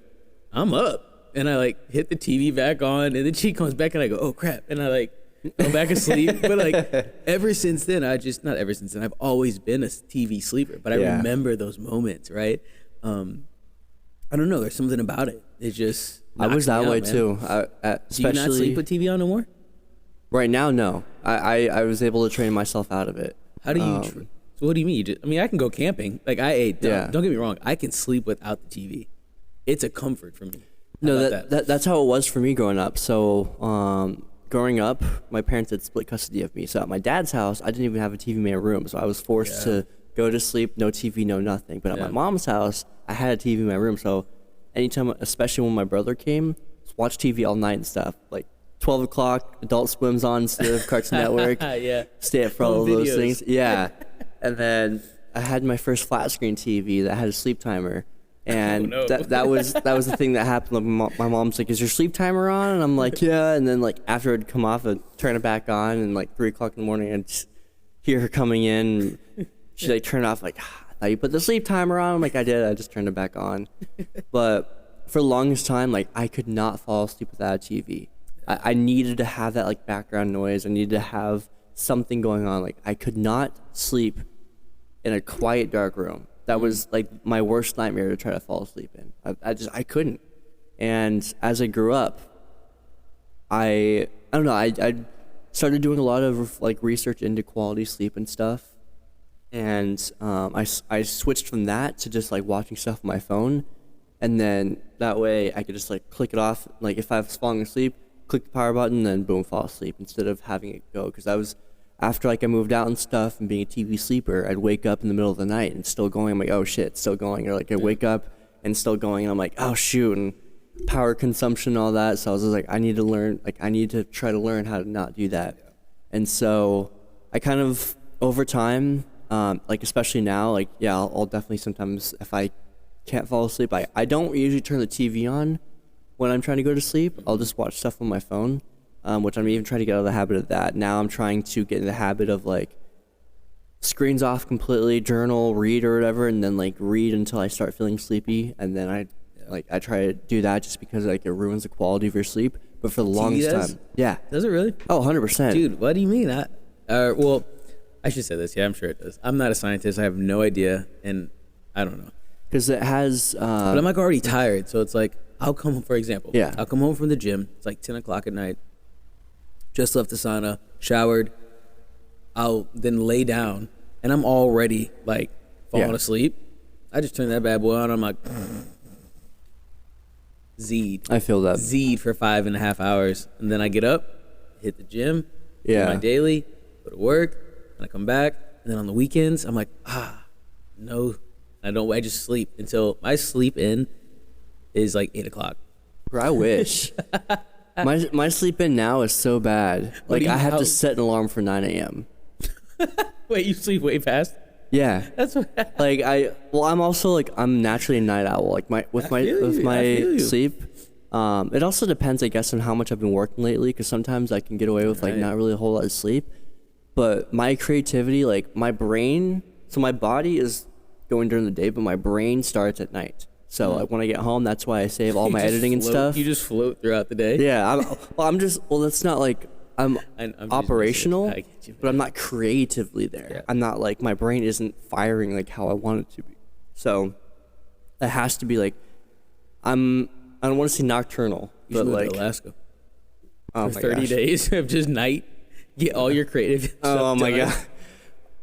I'm up. And I like hit the TV back on. And then she comes back and I go, oh, crap. And I like go back asleep. But like ever since then, not ever since then, I've always been a TV sleeper. But I remember those moments, right? I don't know. There's something about it. It just I was that way too. Do you not sleep with TV on no more? Right now, no. I was able to train myself out of it. How do you? So what do you mean? I can go camping. Like don't get me wrong. I can sleep without the TV. it's a comfort for me. No, that's how it was for me growing up. So, growing up, my parents had split custody of me. So at my dad's house, I didn't even have a TV in my room. So I was forced to go to sleep, no TV, no nothing. But at my mom's house, I had a TV in my room. So anytime, especially when my brother came, just watch TV all night and stuff. Like 12 o'clock, Adult Swim's on instead of Cartoon Network. Stay up for all of those things. Yeah. And then I had my first flat screen TV that had a sleep timer. And that was the thing that happened. Like, my mom's like, "Is your sleep timer on?" And I'm like, "Yeah." And then like after it'd come off, I'd turn it back on, and like 3 o'clock in the morning, I'd just hear her coming in. She'd like turn it off, like, "I thought you put the sleep timer on." I'm like, "I did. I just turned it back on." But for the longest time, like I could not fall asleep without a TV. I needed to have that like background noise. I needed to have something going on. Like I could not sleep in a quiet, dark room. That was like my worst nightmare to try to fall asleep in. I couldn't. And as I grew up, I don't know, I started doing a lot of like research into quality sleep and stuff. And I switched from that to just like watching stuff on my phone. And then that way I could just like click it off. Like if I was falling asleep, click the power button, and then boom, fall asleep instead of having it go. Because I was, after like I moved out and stuff and being a TV sleeper, I'd wake up in the middle of the night and it's still going. I'm like, oh shit, it's still going. Or like I wake up and it's still going, and I'm like, oh shoot, and power consumption and all that. So I was just like, I need to try to learn how to not do that. And so I kind of, over time, like especially now, like yeah, I'll definitely sometimes, if I can't fall asleep, I don't usually turn the TV on when I'm trying to go to sleep. I'll just watch stuff on my phone. Which I'm even trying to get out of the habit of that. Now I'm trying to get in the habit of like screens off completely, journal, read or whatever, and then like read until I start feeling sleepy, and then I try to do that just because like it ruins the quality of your sleep. But for the longest time, yeah. Does it really? Oh, 100%. Dude, what do you mean? Well, I should say this. Yeah, I'm sure it does. I'm not a scientist. I have no idea, and I don't know. Because it has. But I'm like already tired, so it's like I'll come, for example. Yeah. I'll come home from the gym. It's like 10 o'clock at night. Just left the sauna, showered. I'll then lay down, and I'm already like falling asleep. I just turn that bad boy on. I'm like, Z'd. I feel that. Z'd for 5.5 hours, and then I get up, hit the gym, do my daily, go to work, and I come back, and then on the weekends I'm like, no, I don't. I just sleep until my sleep in is like 8 o'clock. Bro, I wish. My sleep in now is so bad. Like I have to set an alarm for 9 a.m. Wait, you sleep way past? Yeah. That's what. Like I'm also like, I'm naturally a night owl. Like my sleep. It also depends, I guess, on how much I've been working lately. Because sometimes I can get away with like not really a whole lot of sleep. But my creativity, like my brain. So my body is going during the day, but my brain starts at night. So like when I get home, that's why I save all my editing and stuff. You just float throughout the day? Yeah. That's not like I'm operational, but I'm not creatively there. Yeah. I'm not like, my brain isn't firing like how I want it to be. So it has to be like, I don't want to say nocturnal, you but should like move to Alaska for 30 days of just night, get all your creative stuff Oh my done. God.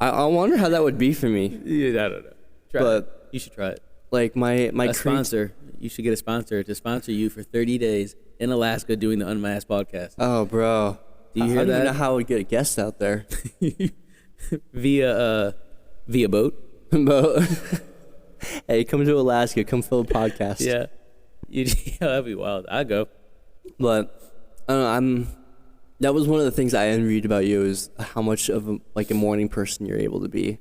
I wonder how that would be for me. Yeah, I don't know. Try it. You should try it. Like my sponsor. You should get a sponsor to sponsor you for 30 days in Alaska doing the Unmasked podcast. Oh, bro. Do you hear I don't that? even know how I would get a guest out there. via boat. Boat. Hey, come to Alaska. Come film a podcast. Yeah. That'd be wild. I'd go. But I don't know. That was one of the things I envied about you, is how much of a morning person you're able to be.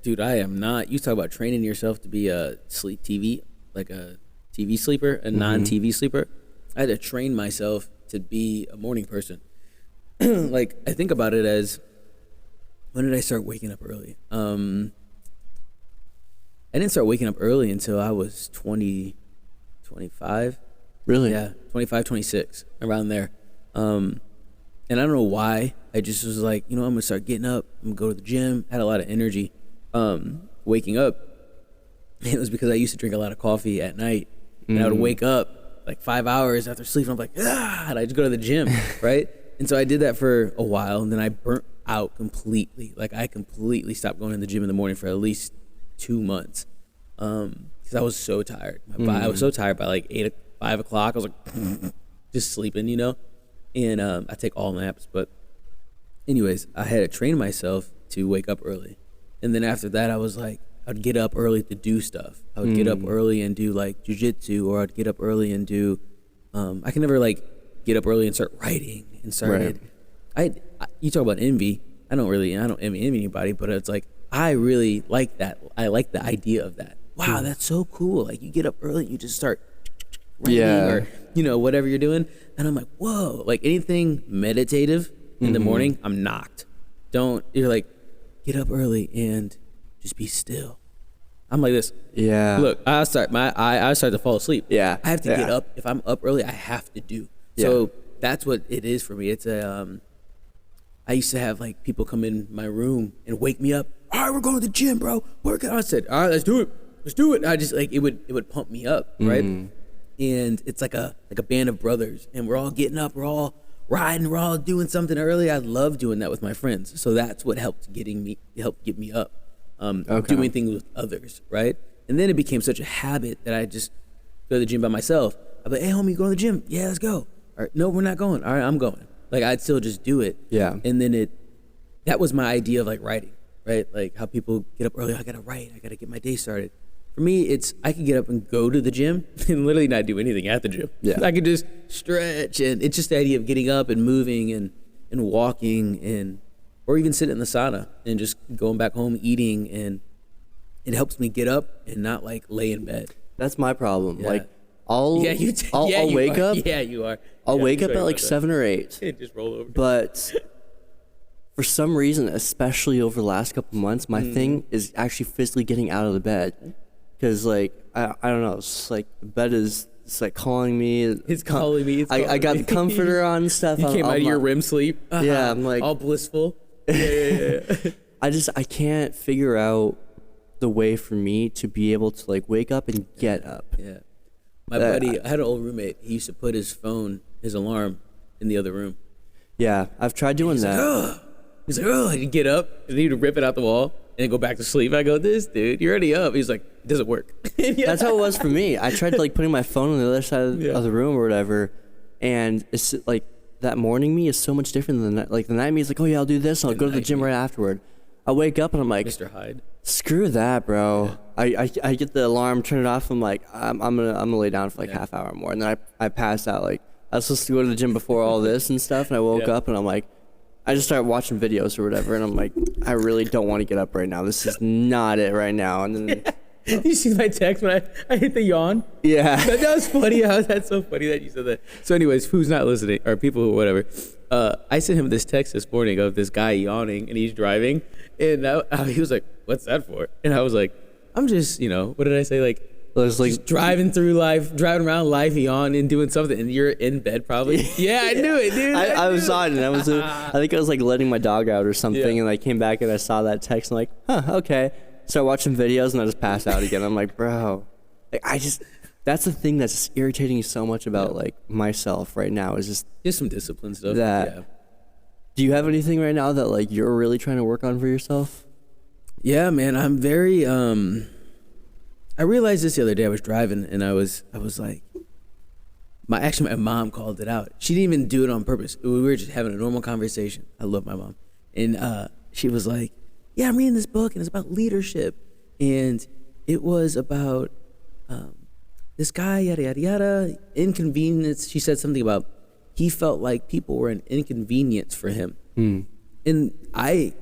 Dude, I am not. You talk about training yourself to be a sleep TV, like a TV sleeper, a non-TV sleeper. I had to train myself to be a morning person. Like, I think about it as, when did I start waking up early? I didn't start waking up early until I was 20, 25. Really? Yeah, 25, 26, around there. And I don't know why. I just was like, I'm going to start getting up. I'm going to go to the gym. Had a lot of energy. Waking up, it was because I used to drink a lot of coffee at night. And I would wake up like 5 hours after sleeping. I'm like, and I just go to the gym, right? And so I did that for a while, and then I burnt out completely. Like, I completely stopped going to the gym in the morning for at least 2 months. And because I was so tired. I was so tired by like 5 o'clock. I was like just sleeping, you know. And I take all naps, but anyways, I had to train myself to wake up early, and then after that, I was like, I'd get up early to do stuff. I would get up early and do like jujitsu, or I'd get up early and do. I can never like get up early and start writing and started. Right. You talk about envy. I don't envy anybody, but it's like I really like that. I like the idea of that. Wow, that's so cool. Like you get up early, you just start writing or you know whatever you're doing, and I'm like, whoa. Like anything meditative in the morning, I'm knocked. You're like, get up early and just be still. I'm like this. Yeah. Look, I start to fall asleep. Yeah. I have to get up. If I'm up early, I have to do. So that's what it is for me. It's I used to have like people come in my room and wake me up. All right, we're going to the gym, bro. Work out. I said, all right, let's do it. Let's do it. I just like it would pump me up, right? And it's like a band of brothers, and we're all getting up, we're all riding, we're all doing something early. I love doing that with my friends. So that's what helped get me up. Doing things with others, right? And then it became such a habit that I just go to the gym by myself. I'd be like, hey, homie, you going to the gym? Yeah, let's go. All right, no, we're not going. All right, I'm going. Like, I'd still just do it. Yeah. And then that was my idea of, like, writing, right? Like, how people get up early. I got to write. I got to get my day started. For me, I could get up and go to the gym and literally not do anything at the gym. Yeah. I could just stretch. And it's just the idea of getting up and moving and walking or even sitting in the sauna and just going back home eating, and it helps me get up and not like lay in bed. That's my problem. Yeah. Like I'll wake up. Yeah, you are. I'll wake up at like 7 or 8. And just roll over. But for some reason, especially over the last couple months, my thing is actually physically getting out of the bed. Because like I don't know, it's like the bed is. It's like calling me. It's calling me. I got the comforter on and stuff. You came out of your REM sleep. Yeah, I'm like all blissful. Yeah. I can't figure out the way for me to be able to like wake up and get up. Yeah. My buddy, I had an old roommate. He used to put his alarm in the other room. Yeah, I've tried doing that. He's like, he'd get up and he'd rip it out the wall and go back to sleep. I go, this dude, you're already up. He's like, it doesn't work. That's how it was for me. I tried like putting my phone on the other side of the room or whatever, and it's like that morning me is so much different than that. Like the night me is like, oh yeah, I'll do this and I'll go to the gym right afterward. I wake up and I'm like, Mr. Hyde. Screw that, bro. Yeah. I get the alarm, turn it off. I'm like, I'm gonna lay down for like half hour more, and then I pass out. Like I was supposed to go to the gym before all this and stuff, and I woke up and I'm like, I just started watching videos or whatever, and I'm like, I really don't want to get up right now. This is not it right now. And then you see my text when I hit the yawn? Yeah. That was funny. That's so funny that you said that. So anyways, who's not listening, or people who whatever, I sent him this text this morning of this guy yawning, and he's driving, and he was like, what's that for? And I was like, I'm just, what did I say? Like, just driving around life, yawning and doing something, and you're in bed probably. Yeah, I knew it, dude. I was on it. I think I was like letting my dog out or something, and I came back and I saw that text. And I'm like, okay. Start watching videos and I just pass out again. I'm like, bro, like, that's the thing that's just irritating so much about like myself right now is just some discipline stuff. Do you have anything right now that like you're really trying to work on for yourself? Yeah, man, I'm very. I realized this the other day. I was driving and I was like, my mom called it out. She didn't even do it on purpose. We were just having a normal conversation. I love my mom, and she was like, yeah, I'm reading this book, and it's about leadership. And it was about this guy, yada, yada, yada, inconvenience. She said something about he felt like people were an inconvenience for him. And I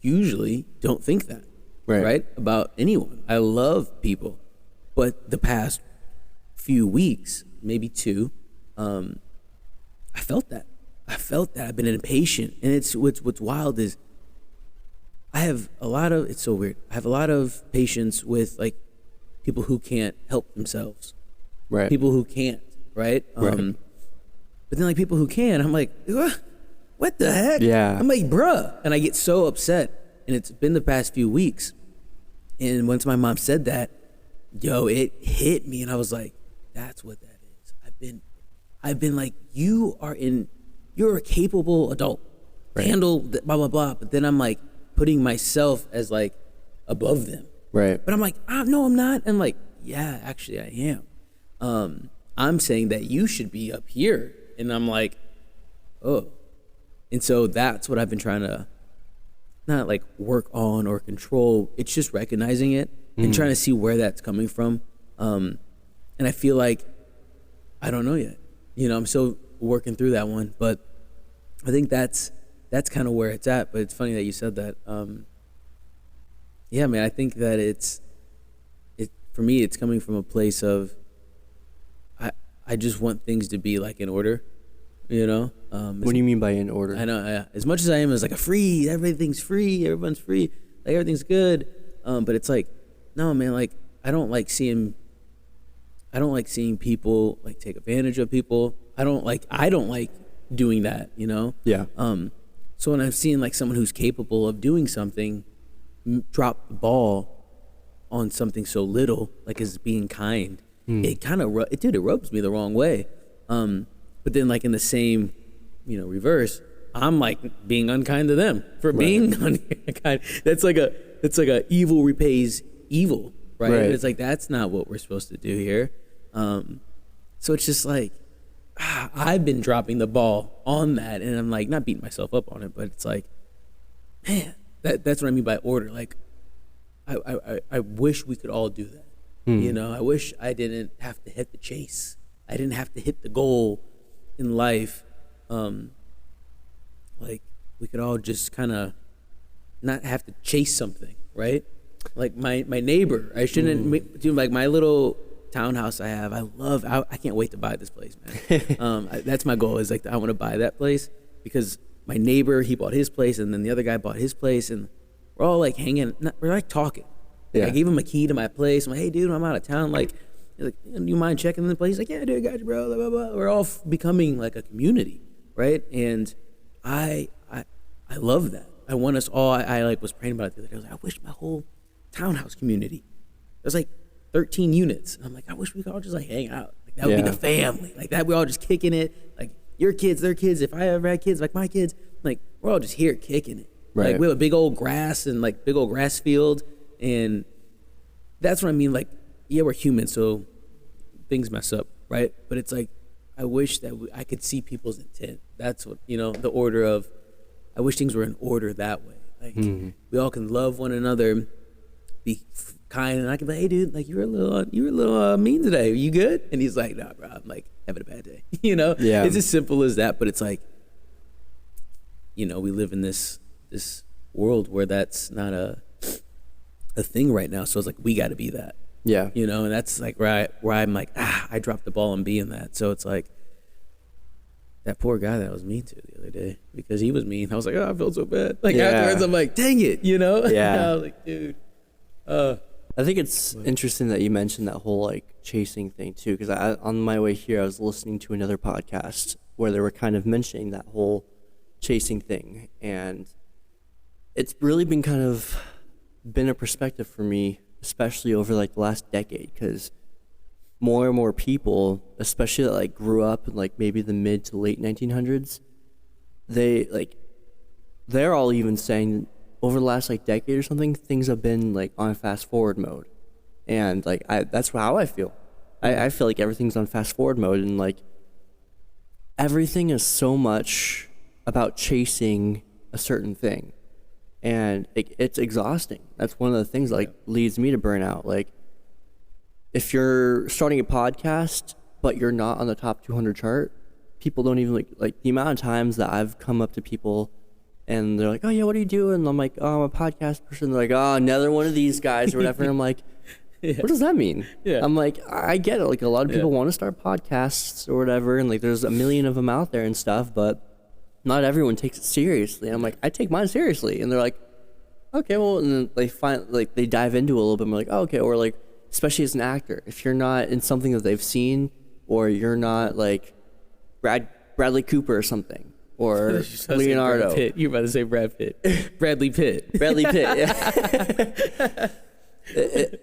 usually don't think that, right? About anyone. I love people. But the past few weeks, maybe 2, I felt that. I've been impatient. And it's what's wild is it's so weird. I have a lot of patience with like people who can't help themselves. Right. People who can't, right? But then like people who can, I'm like, what the heck? Yeah. I'm like, bruh. And I get so upset. And it's been the past few weeks. And once my mom said that, it hit me. And I was like, that's what that is. I've been like, you're a capable adult. Handle blah, blah, blah. But then I'm like, putting myself as like above them, Right. But I'm like, no, I'm not. I'm like, yeah, actually I am. I'm saying that you should be up here. And I'm like, oh. And so that's what I've been trying to not like work on or control. It's just recognizing it and trying to see where that's coming from. And I feel like I don't know yet. You know, I'm still working through that one, but I think that's kind of where it's at. But it's funny that you said that. Yeah, man, I think that for me, it's coming from a place of I just want things to be like in order, you know? What do you mean by in order? I know, as much as I am as like everything's free, everyone's free, like everything's good. But it's like, no, man, like I don't like seeing people like take advantage of people. I don't like doing that, you know? Yeah. So when I'm seeing like someone who's capable of doing something drop the ball on something so little, like as being kind, it kind of it rubs me the wrong way. But then like in the same, you know, reverse, I'm like being unkind to them for being unkind. It's like a evil repays evil, right? It's like that's not what we're supposed to do here. So it's just like I've been dropping the ball on that, and I'm like not beating myself up on it, but it's like, man, that's what I mean by order. Like I wish we could all do that. You know, I wish I didn't have to hit the chase. I didn't have to hit the goal in life. Like we could all just kind of not have to chase something, right? Like my neighbor, I shouldn't do like my little townhouse I have. I can't wait to buy this place, man. That's my goal is like I want to buy that place because my neighbor, he bought his place and then the other guy bought his place and we're all like hanging, we're like talking. Like, I gave him a key to my place. I'm like, hey, dude, I'm out of town. Like, do you mind checking in the place? He's like, yeah, dude, I got you, bro. Blah, blah, blah. We're all becoming like a community, right? And I love that. I want us all. I like was praying about it the other day. I was like, I wish my whole townhouse community. There's like 13 units. And I'm like, I wish we could all just like hang out. Like that would be the family. Like that, we're all just kicking it. Like your kids, their kids. If I ever had kids, like my kids, like we're all just here kicking it. Right. Like we have a big old grass and like big old grass field. And that's what I mean. Like, yeah, we're human, so things mess up, right? But it's like, I wish that I could see people's intent. That's what, you know, the order of, I wish things were in order that way. Like, we all can love one another, be kind, and I can be like, hey, dude, like, you were a little mean today. Are you good? And he's like, nah, bro, I'm like having a bad day. You know? Yeah. It's as simple as that, but it's like, you know, we live in this world where that's not a thing right now. So it's like, we got to be that. Yeah. You know, and that's like where I'm like, I dropped the ball on being that. So it's like that poor guy that I was mean to the other day because he was mean. I was like, oh, I felt so bad. Like afterwards, I'm like, dang it, you know? Yeah. I was like, dude. I think it's interesting that you mentioned that whole like chasing thing too, because on my way here, I was listening to another podcast where they were kind of mentioning that whole chasing thing, and it's really been kind of been a perspective for me, especially over like the last decade, because more and more people, especially that like grew up in like maybe the mid to late 1900s, they're all even saying over the last like decade or something, things have been like on fast forward mode, and like that's how I feel. I feel like everything's on fast forward mode, and like everything is so much about chasing a certain thing. And it's exhausting. That's one of the things that like leads me to burnout. Like if you're starting a podcast, but you're not on the top 200 chart, people don't even like the amount of times that I've come up to people and they're like, oh yeah, what do you do? And I'm like, oh, I'm a podcast person. They're like, oh, another one of these guys or whatever. And I'm like, what does that mean? Yeah. I'm like, I get it. Like a lot of people want to start podcasts or whatever. And like, there's a million of them out there and stuff, but not everyone takes it seriously. And I'm like, I take mine seriously. And they're like, okay, well, and then they dive into it a little bit more like, oh, okay. Or like, especially as an actor, if you're not in something that they've seen, or you're not like Bradley Cooper or something, or Leonardo. You're about to say Brad Pitt. Bradley Pitt. Bradley Pitt, yeah.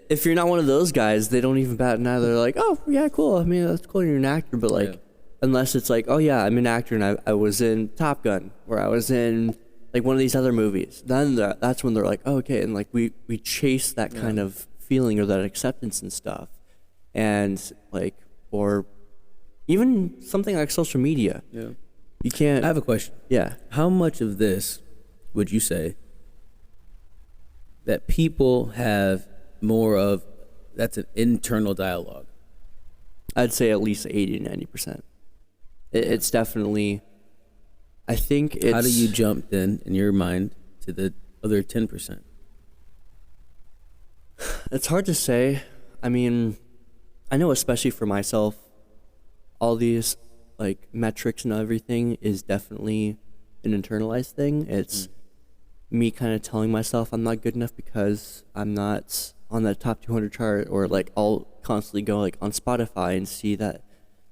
If you're not one of those guys, they don't even bat an eye. They're like, oh, yeah, cool. I mean, that's cool. You're an actor. But like, unless it's like, oh, yeah, I'm an actor and I was in Top Gun, or I was in like one of these other movies. Then that's when they're like, oh, okay, and like we chase that kind of feeling or that acceptance and stuff, and like, or even something like social media. Yeah. You can't. I have a question. Yeah. How much of this would you say that people have more of that's an internal dialogue? I'd say at least 80 to 90%. It's definitely, I think it's... How do you jump then, in your mind, to the other 10%? It's hard to say. I mean, I know especially for myself, all these like metrics and everything is definitely an internalized thing. It's me kind of telling myself I'm not good enough because I'm not on that top 200 chart, or like I'll constantly go like on Spotify and see that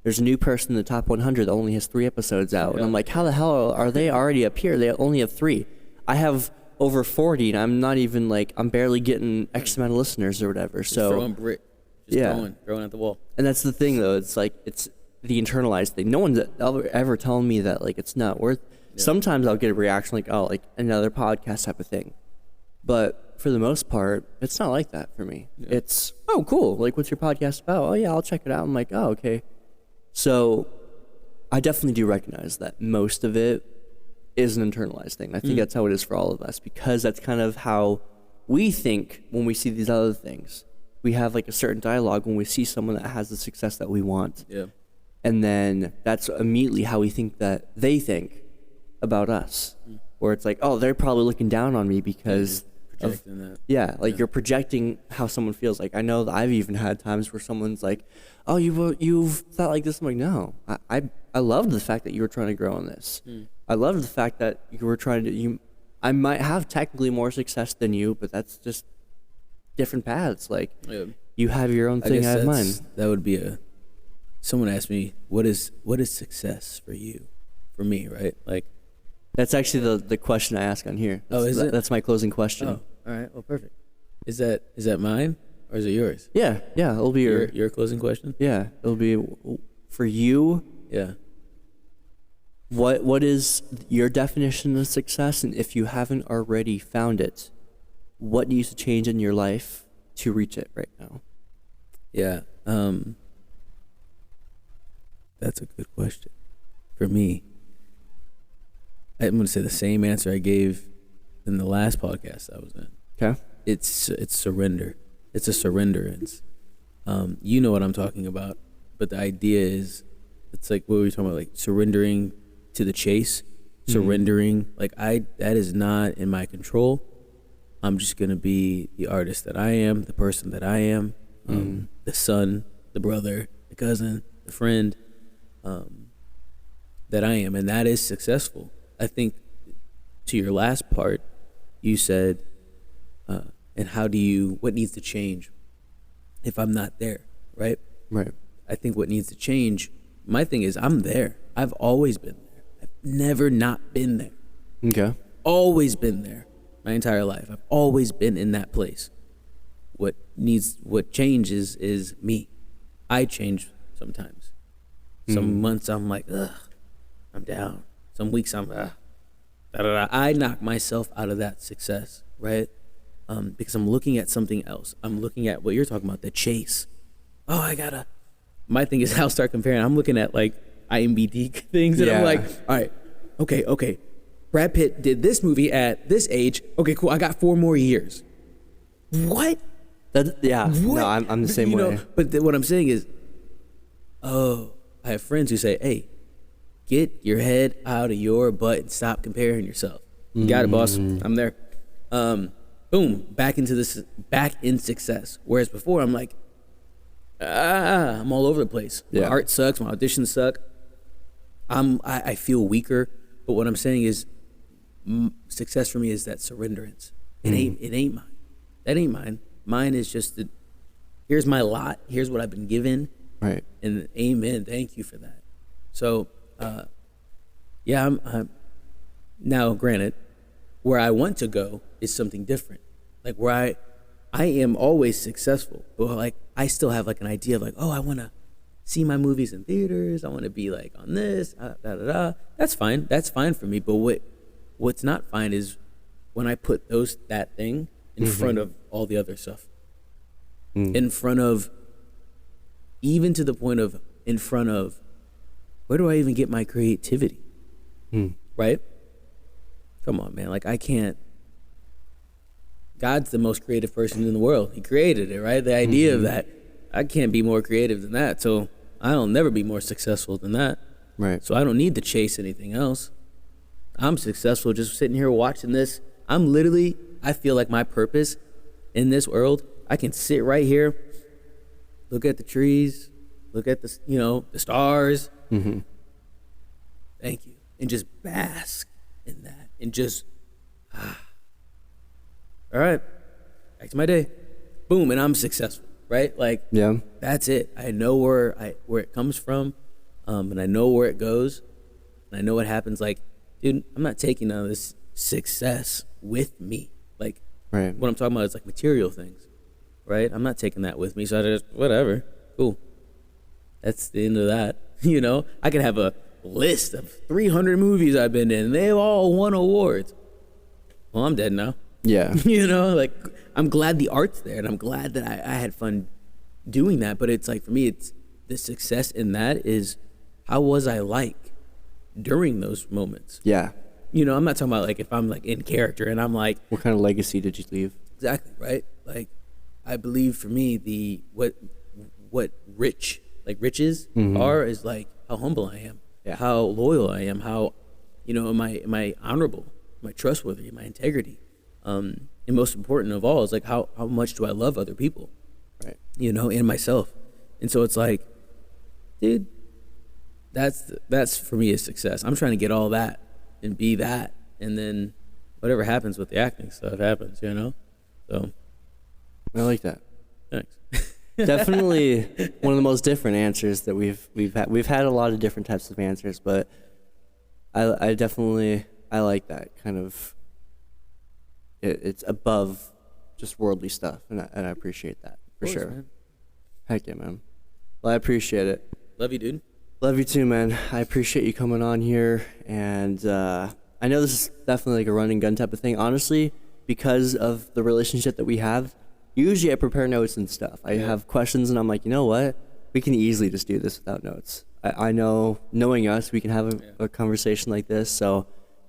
there's a new person in the top 100 that only has 3 episodes out. And I'm like, how the hell are they already up here? They only have 3. I have over 40 and I'm not even like, I'm barely getting X amount of listeners or whatever. Just So throwing brick. Just throwing at the wall. And that's the thing though. It's like, it's the internalized thing. No one's ever telling me that like it's not worth. Sometimes I'll get a reaction like, oh, like another podcast type of thing. But for the most part, it's not like that for me. Yeah. It's, oh, cool. Like, what's your podcast about? Oh, yeah, I'll check it out. I'm like, oh, okay. So I definitely do recognize that most of it is an internalized thing. I think that's how it is for all of us, because that's kind of how we think when we see these other things. We have like a certain dialogue when we see someone that has the success that we want. Yeah. And then that's immediately how we think that they think about us. Where it's like, oh, they're probably looking down on me because projecting that. Yeah, like you're projecting how someone feels. Like I know that I've even had times where someone's like, oh, you've thought like this. I'm like, no, I loved the fact that you were trying to grow on this. I loved the fact that you were trying to, I might have technically more success than you, but that's just different paths. Like you have your own thing, I have mine. That would be someone asked me, what is success for you? For me, right? Like, that's actually the question I ask on here. Is it? That's my closing question. Oh, all right. Well, perfect. Is that mine or is it yours? Yeah. It'll be your closing question. Yeah, it'll be for you. Yeah. What is your definition of success? And if you haven't already found it, what needs to change in your life to reach it right now? Yeah. That's a good question. For me, I'm going to say the same answer I gave in the last podcast I was in. Okay. It's surrender. It's a surrenderance. You know what I'm talking about, but the idea is, it's like what we were talking about, like surrendering to the chase, surrendering. Like that is not in my control. I'm just going to be the artist that I am, the person that I am, the son, the brother, the cousin, the friend, that I am. And that is successful. I think to your last part, you said, and what needs to change if I'm not there, right? Right. I think what needs to change, my thing is I'm there. I've always been there. I've never not been there. Okay. Always been there my entire life. I've always been in that place. What changes is me. I change sometimes. Some months I'm like, ugh, I'm down. Some weeks I'm, I knock myself out of that success, right? Because I'm looking at something else. I'm looking at what you're talking about, the chase. Oh, my thing is I'll start comparing. I'm looking at like IMDb things and I'm like, all right, okay. Brad Pitt did this movie at this age. Okay, cool. I got 4 more years. What? What? No, I'm the same way. But what I'm saying is, I have friends who say, hey, get your head out of your butt and stop comparing yourself. You got it, boss. I'm there. Boom, back in success. Whereas before, I'm like, I'm all over the place. My art sucks. My auditions suck. I feel weaker. But what I'm saying is, success for me is that surrenderance. It ain't mine. That ain't mine. Mine is just here's my lot. Here's what I've been given. Right. And amen. Thank you for that. So, I'm now granted, where I want to go is something different. Like where I am always successful, but like I still have like an idea of like, oh, I want to see my movies in theaters. I want to be like on this, That's fine. That's fine for me. But what's not fine is when I put that thing in front of all the other stuff. In front of, even to the point of, in front of, where do I even get my creativity? Right? Come on, man. Like, I can't. God's the most creative person in the world. He created it, right? The idea of that. I can't be more creative than that. So I'll never be more successful than that. Right. So I don't need to chase anything else. I'm successful just sitting here watching this. I feel like my purpose in this world, I can sit right here, look at the trees, look at the stars. Thank you. And just bask in that. And just, all right, back to my day. Boom, and I'm successful, right? Like, Yeah. that's it. I know where it comes from, and I know where it goes, and I know what happens. Like, dude, I'm not taking none of this success with me. Like, Right. what I'm talking about is like material things, right? I'm not taking that with me, so I just, whatever, cool. That's the end of that. I could have a list of 300 movies I've been in, and they've all won awards. Well, I'm dead now. Yeah. Like, I'm glad the art's there, and I'm glad that I had fun doing that. But it's like, for me, it's the success in that is, how was I like during those moments? Yeah. I'm not talking about like if I'm like in character and I'm like, What kind of legacy did you leave? exactly, right? Like, I believe for me, what riches are is like how humble I am, Yeah. how loyal I am, how, am I honorable, am I trustworthy, am I integrity? And most important of all is like how much do I love other people, Right. and myself. And so it's like, dude, that's for me a success. I'm trying to get all that and be that, and then whatever happens with the acting stuff happens, So, I like that. thanks. Definitely one of the most different answers that we've had. We've had a lot of different types of answers, but I definitely like that kind of. It's above just worldly stuff, and I appreciate that for Of course, sure. man. Heck yeah, man. Well, I appreciate it. Love you, dude. Love you too, man. I appreciate you coming on here, and I know this is definitely like a run and gun type of thing. Honestly, because of the relationship that we have, usually I prepare notes and stuff. I have questions, and I'm like, you know what? We can easily just do this without notes. I know, knowing us, we can have a conversation like this. So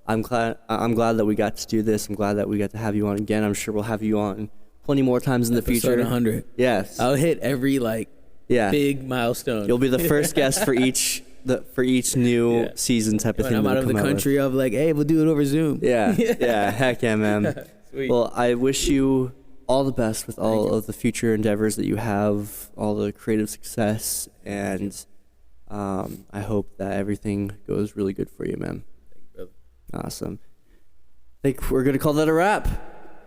I'm glad that we got to do this. I'm glad that we got to have you on again. I'm sure we'll have you on plenty more times in the future. Episode 100. Yes. I'll hit every big milestone. You'll be the first guest for each new season type of When thing. I'm out of the country, I'll be like, hey, we'll do it over Zoom. Yeah, yeah, heck yeah, man. Sweet. Well, I wish you all the best with all of the future endeavors that you have, all the creative success, and I hope that everything goes really good for you, man. Thank you, brother. Awesome. I think we're going to call that a wrap.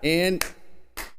And